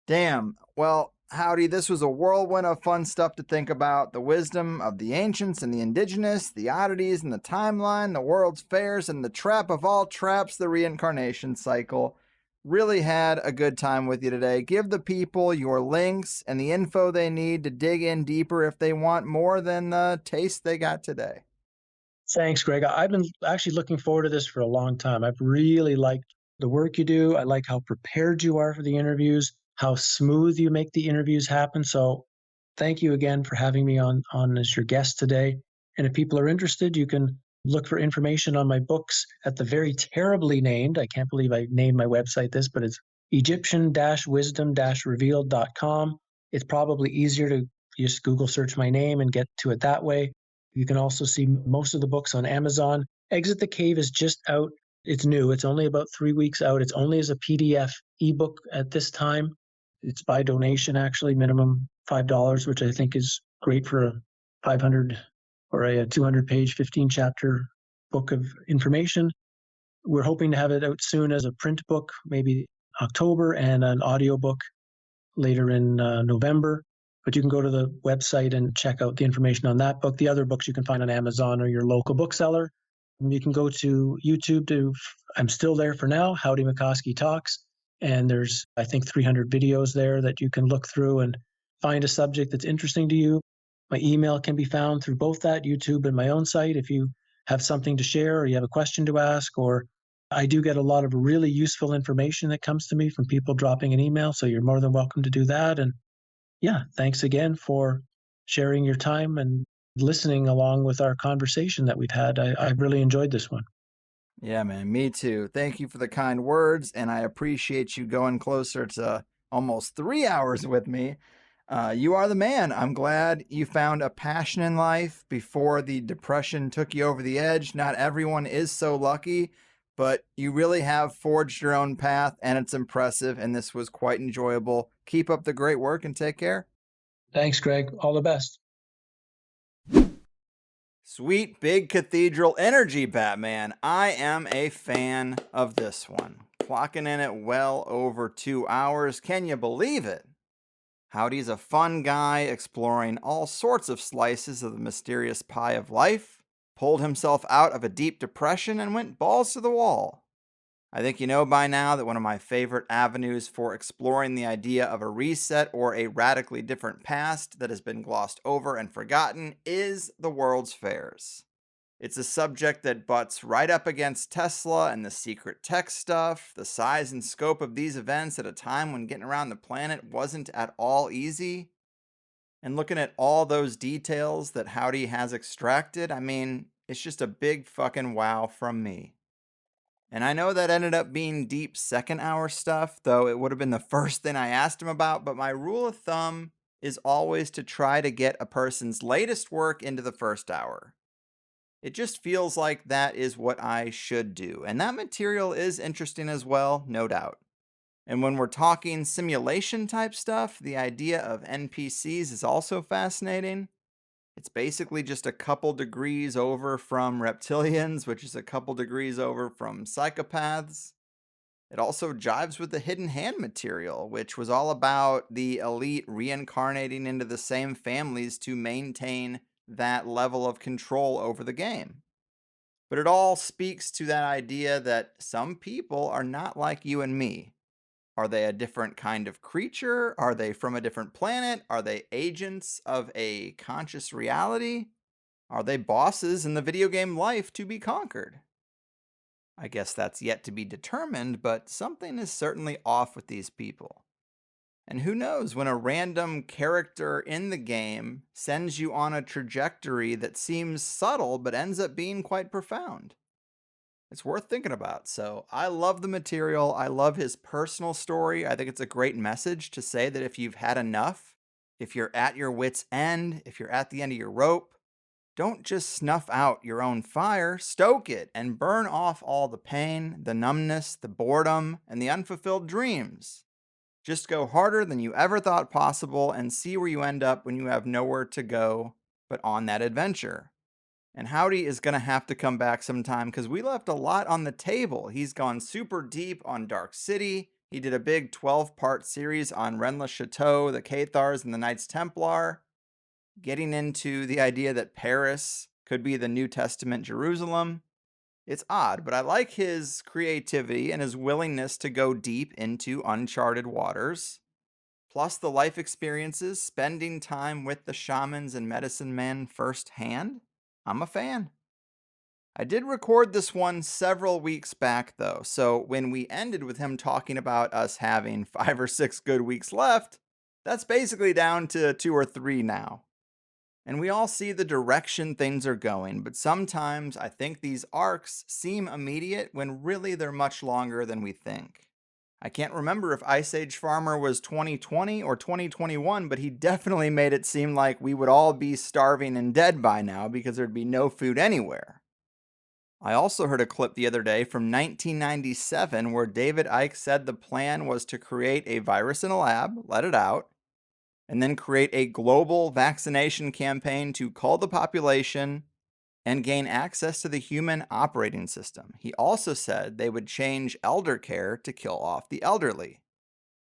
damn, well, Howdy, this was a whirlwind of fun stuff to think about. The wisdom of the ancients and the indigenous, the oddities and the timeline, the world's fairs, and the trap of all traps, the reincarnation cycle. Really had a good time with you today. Give the people your links and the info they need to dig in deeper if they want more than the taste they got today. Thanks, Greg. I've been actually looking forward to this for a long time. I've really liked the work you do. I like how prepared you are for the interviews, how smooth you make the interviews happen. So thank you again for having me on as your guest today. And if people are interested, you can look for information on my books at the very terribly named, I can't believe I named my website this, but it's Egyptian-wisdom-revealed.com. It's probably easier to just Google search my name and get to it that way. You can also see most of the books on Amazon. Exit the Cave is just out. It's new. It's only about 3 weeks out. It's only as a PDF ebook at this time. It's by donation, actually, minimum $5, which I think is great for a 500 or a 200-page, 15-chapter book of information. We're hoping to have it out soon as a print book, maybe October, and an audiobook later in November. But you can go to the website and check out the information on that book. The other books you can find on Amazon or your local bookseller. And you can go to YouTube I'm still there for now, Howdy Mickoski Talks. And there's, I think, 300 videos there that you can look through and find a subject that's interesting to you. My email can be found through both that, YouTube and my own site. If you have something to share or you have a question to ask, or I do get a lot of really useful information that comes to me from people dropping an email. So you're more than welcome to do that. And yeah, thanks again for sharing your time and listening along with our conversation that we've had. I really enjoyed this one. Yeah, man, me too. Thank you for the kind words, and I appreciate you going closer to almost 3 hours with me. You are the man. I'm glad you found a passion in life before the depression took you over the edge. Not everyone is so lucky, but you really have forged your own path, and it's impressive, and this was quite enjoyable. Keep up the great work and take care. Thanks, Greg. All the best. Sweet big cathedral energy, Batman. I am a fan of this one. Clocking in at well over 2 hours. Can you believe it? Howdy's a fun guy exploring all sorts of slices of the mysterious pie of life. Pulled himself out of a deep depression and went balls to the wall. I think you know by now that one of my favorite avenues for exploring the idea of a reset or a radically different past that has been glossed over and forgotten is the world's fairs. It's a subject that butts right up against Tesla and the secret tech stuff, the size and scope of these events at a time when getting around the planet wasn't at all easy. And looking at all those details that Howdy has extracted, I mean, it's just a big fucking wow from me. And I know that ended up being deep second hour stuff, though it would have been the first thing I asked him about, but my rule of thumb is always to try to get a person's latest work into the first hour. It just feels like that is what I should do, and that material is interesting as well, no doubt. And when we're talking simulation type stuff, the idea of NPCs is also fascinating. It's basically just a couple degrees over from reptilians, which is a couple degrees over from psychopaths. It also jives with the hidden hand material, which was all about the elite reincarnating into the same families to maintain that level of control over the game. But it all speaks to that idea that some people are not like you and me. Are they a different kind of creature? Are they from a different planet? Are they agents of a conscious reality? Are they bosses in the video game life to be conquered? I guess that's yet to be determined, but something is certainly off with these people. And who knows, when a random character in the game sends you on a trajectory that seems subtle but ends up being quite profound. It's worth thinking about. So I love the material. I love his personal story. I think it's a great message to say that if you've had enough, if you're at your wit's end, if you're at the end of your rope, don't just snuff out your own fire, stoke it and burn off all the pain, the numbness, the boredom, and the unfulfilled dreams. Just go harder than you ever thought possible and see where you end up when you have nowhere to go but on that adventure. And Howdy is going to have to come back sometime because we left a lot on the table. He's gone super deep on Dark City. He did a big 12-part series on Rennes Chateau, the Cathars and the Knights Templar, getting into the idea that Paris could be the New Testament Jerusalem. It's odd, but I like his creativity and his willingness to go deep into uncharted waters. Plus the life experiences, spending time with the shamans and medicine men firsthand. I'm a fan. I did record this one several weeks back, though, so when we ended with him talking about us having 5 or 6 good weeks left, that's basically down to 2 or 3 now. And we all see the direction things are going, but sometimes I think these arcs seem immediate when really they're much longer than we think. I can't remember if Ice Age Farmer was 2020 or 2021, but he definitely made it seem like we would all be starving and dead by now because there'd be no food anywhere. I also heard a clip the other day from 1997 where David Icke said the plan was to create a virus in a lab, let it out, and then create a global vaccination campaign to cull the population and gain access to the human operating system. He also said they would change elder care to kill off the elderly.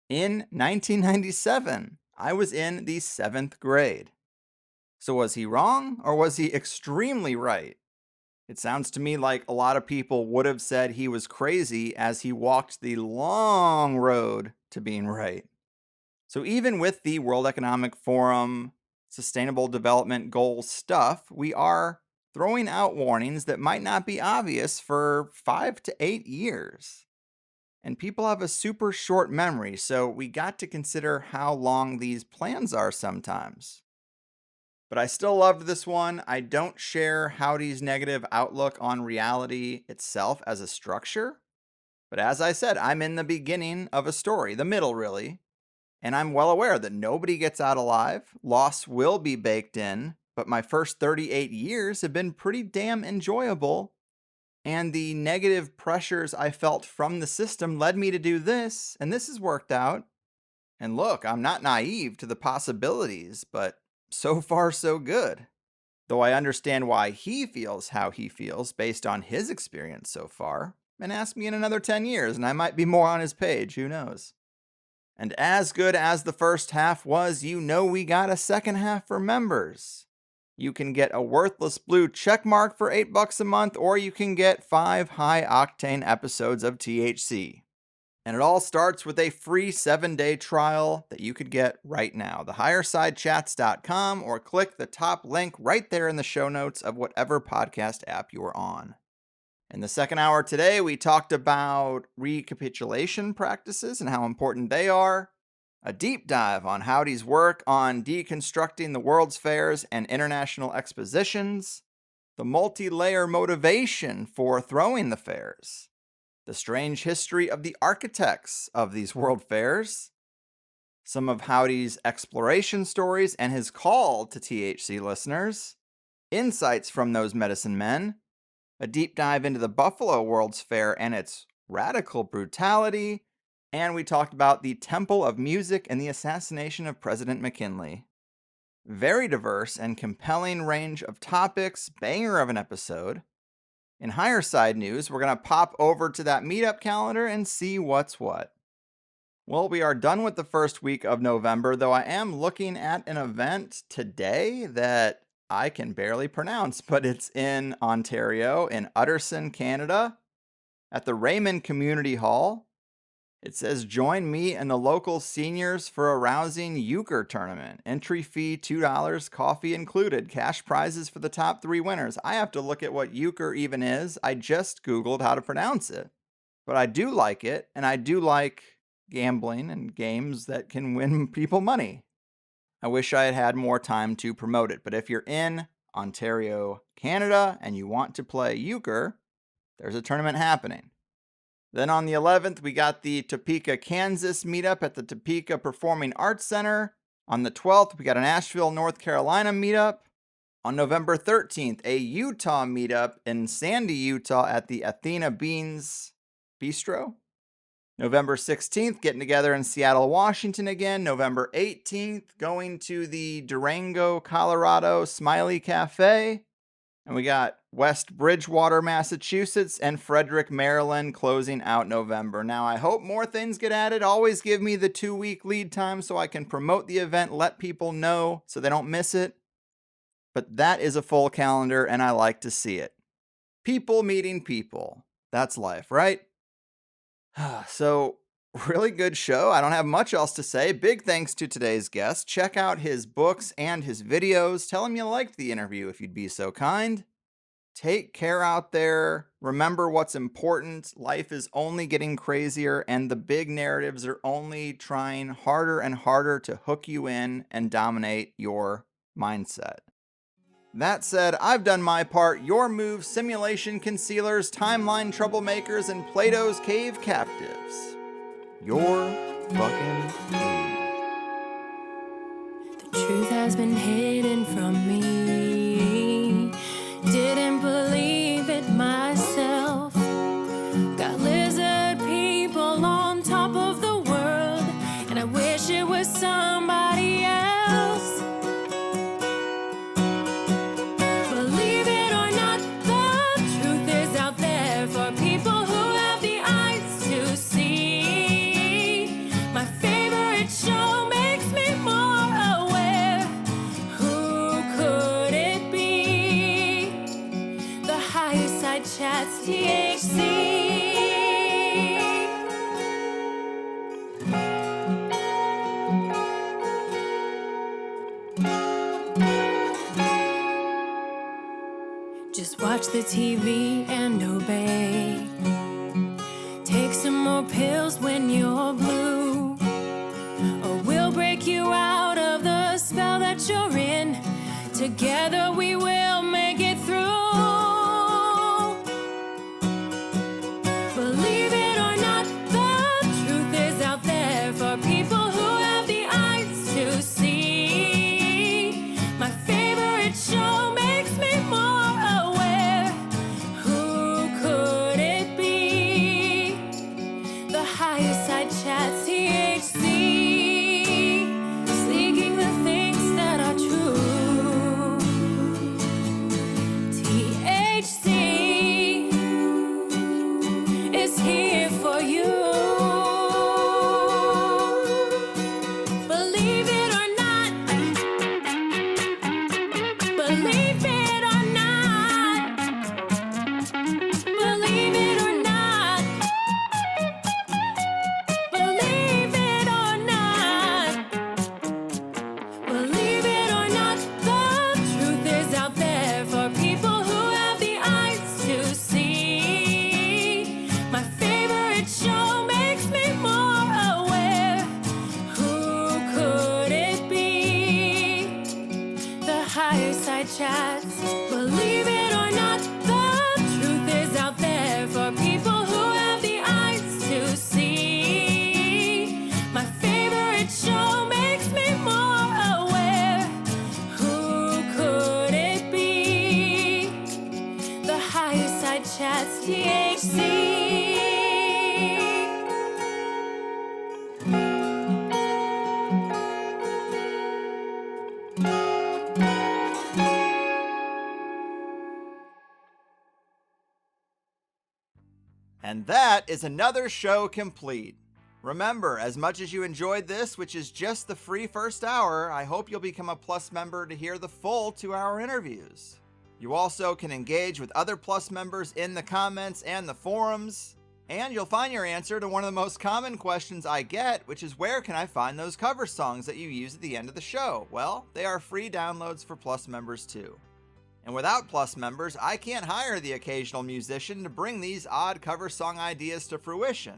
In 1997, I was in the 7th grade. So was he wrong or was he extremely right? It sounds to me like a lot of people would have said he was crazy as he walked the long road to being right. So even with the World Economic Forum, Sustainable Development Goals stuff, we are throwing out warnings that might not be obvious for 5 to 8 years. And people have a super short memory, so we got to consider how long these plans are sometimes. But I still loved this one. I don't share Howdy's negative outlook on reality itself as a structure. But as I said, I'm in the beginning of a story, the middle really. And I'm well aware that nobody gets out alive. Loss will be baked in. But my first 38 years have been pretty damn enjoyable. And the negative pressures I felt from the system led me to do this. And this has worked out. And look, I'm not naive to the possibilities, but so far so good. Though I understand why he feels how he feels based on his experience so far. And ask me in another 10 years and I might be more on his page, who knows. And as good as the first half was, you know we got a second half for members. You can get a worthless blue check mark for $8 a month, or you can get 5 high-octane episodes of THC. And it all starts with a free 7-day trial that you could get right now. thehighersidechats.com, or click the top link right there in the show notes of whatever podcast app you're on. In the second hour today, we talked about recapitulation practices and how important they are, a deep dive on Howdy's work on deconstructing the World's Fairs and International Expositions, the multi-layer motivation for throwing the fairs, the strange history of the architects of these World Fairs, some of Howdy's exploration stories and his call to THC listeners, insights from those medicine men, a deep dive into the Buffalo World's Fair and its radical brutality, And we talked about the Temple of Music and the assassination of President McKinley. Very diverse and compelling range of topics, banger of an episode. In higher side news, we're going to pop over to that meetup calendar and see what's what. Well, we are done with the first week of November, though I am looking at an event today that I can barely pronounce, but it's in Ontario, in Utterson, Canada, at the Raymond Community Hall. It says, join me and the local seniors for a rousing euchre tournament. Entry fee $2, coffee included. Cash prizes for the top 3 winners. I have to look at what euchre even is. I just Googled how to pronounce it. But I do like it, and I do like gambling and games that can win people money. I wish I had had more time to promote it. But if you're in Ontario, Canada, and you want to play euchre, there's a tournament happening. Then on the 11th, we got the Topeka, Kansas meetup at the Topeka Performing Arts Center. On the 12th, we got an Asheville, North Carolina meetup. On November 13th, a Utah meetup in Sandy, Utah at the Athena Beans Bistro. November 16th, getting together in Seattle, Washington again. November 18th, going to the Durango, Colorado Smiley Cafe. And we got West Bridgewater, Massachusetts, and Frederick, Maryland closing out November. Now, I hope more things get added. Always give me the 2-week lead time so I can promote the event, let people know so they don't miss it. But that is a full calendar, and I like to see it. People meeting people. That's life, right? So, really good show. I don't have much else to say. Big thanks to today's guest. Check out his books and his videos. Tell him you liked the interview if you'd be so kind. Take care out there. Remember what's important. Life is only getting crazier, and the big narratives are only trying harder and harder to hook you in and dominate your mindset. That said, I've done my part. Your move, simulation concealers, timeline troublemakers, and Plato's cave captives. Your fucking move. The truth has been hidden from me. Didn't believe it myself. Got lizard people on top of the world, and I wish it was somebody else. Believe it or not, the truth is out there for people who have the eyes to see. My favorite show makes me more aware. Who could it be? The higher side chats, THC. Just watch the TV and obey. Take some more pills when you're blue, or we'll break you out of the spell that you're in. Together we will make it through. Believe it or not, the truth is out there for people who have the eyes to see. My favorite show makes me more aware. Who could it be? The higher side chats, THC. Seeking the things that are true. THC is here for you. Believe it or not. Believe it or not. Believe it or not. Believe it or not. Believe it or not, the truth is out there for people who have the eyes to see. My favorite show makes me more aware. Who could it be? The higher side chats. Believe it or not, the truth is out there for people who have the eyes to see. My favorite show makes me more aware. Who could it be? The higher side chats, THC. And that is another show complete. Remember, as much as you enjoyed this, which is just the free first hour, I hope you'll become a Plus member to hear the full 2-hour interviews. You also can engage with other Plus members in the comments and the forums, and you'll find your answer to one of the most common questions I get, which is where can I find those cover songs that you use at the end of the show? Well, they are free downloads for Plus members too. And without Plus members, I can't hire the occasional musician to bring these odd cover song ideas to fruition.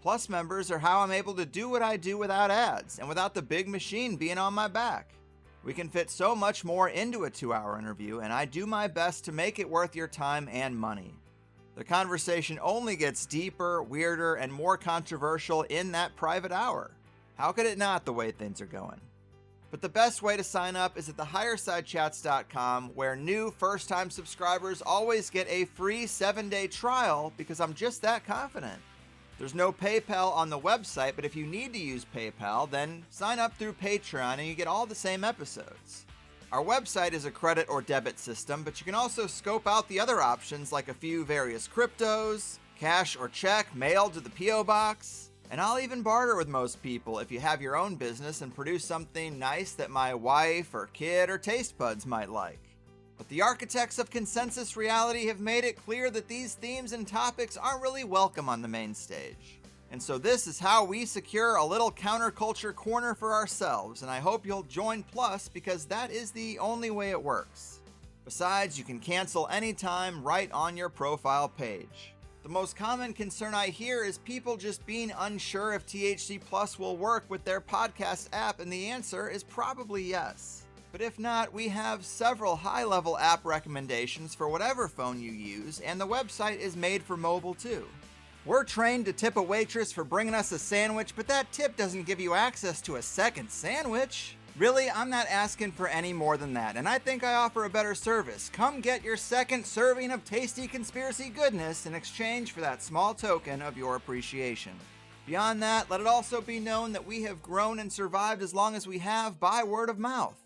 Plus members are how I'm able to do what I do without ads and without the big machine being on my back. We can fit so much more into a 2-hour interview, and I do my best to make it worth your time and money. The conversation only gets deeper, weirder, and more controversial in that private hour. How could it not, the way things are going? But the best way to sign up is at thehighersidechats.com, where new first-time subscribers always get a free 7-day trial because I'm just that confident. There's no PayPal on the website, but if you need to use PayPal, then sign up through Patreon and you get all the same episodes. Our website is a credit or debit system, but you can also scope out the other options like a few various cryptos, cash or check mailed to the P.O. Box, and I'll even barter with most people if you have your own business and produce something nice that my wife or kid or taste buds might like. But the architects of consensus reality have made it clear that these themes and topics aren't really welcome on the main stage. And so this is how we secure a little counterculture corner for ourselves, and I hope you'll join Plus because that is the only way it works. Besides, you can cancel anytime right on your profile page. The most common concern I hear is people just being unsure if THC Plus will work with their podcast app, and the answer is probably yes. But if not, we have several high-level app recommendations for whatever phone you use, and the website is made for mobile too. We're trained to tip a waitress for bringing us a sandwich, but that tip doesn't give you access to a second sandwich. Really, I'm not asking for any more than that, and I think I offer a better service. Come get your second serving of tasty conspiracy goodness in exchange for that small token of your appreciation. Beyond that, let it also be known that we have grown and survived as long as we have by word of mouth.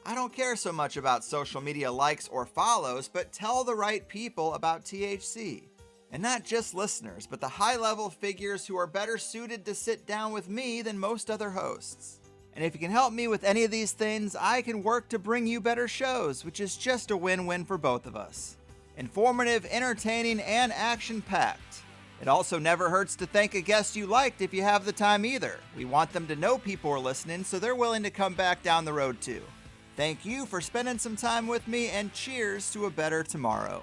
I don't care so much about social media likes or follows, but tell the right people about THC. And not just listeners, but the high-level figures who are better suited to sit down with me than most other hosts. And if you can help me with any of these things, I can work to bring you better shows, which is just a win-win for both of us. Informative, entertaining, and action-packed. It also never hurts to thank a guest you liked if you have the time either. We want them to know people are listening, so they're willing to come back down the road too. Thank you for spending some time with me, and cheers to a better tomorrow.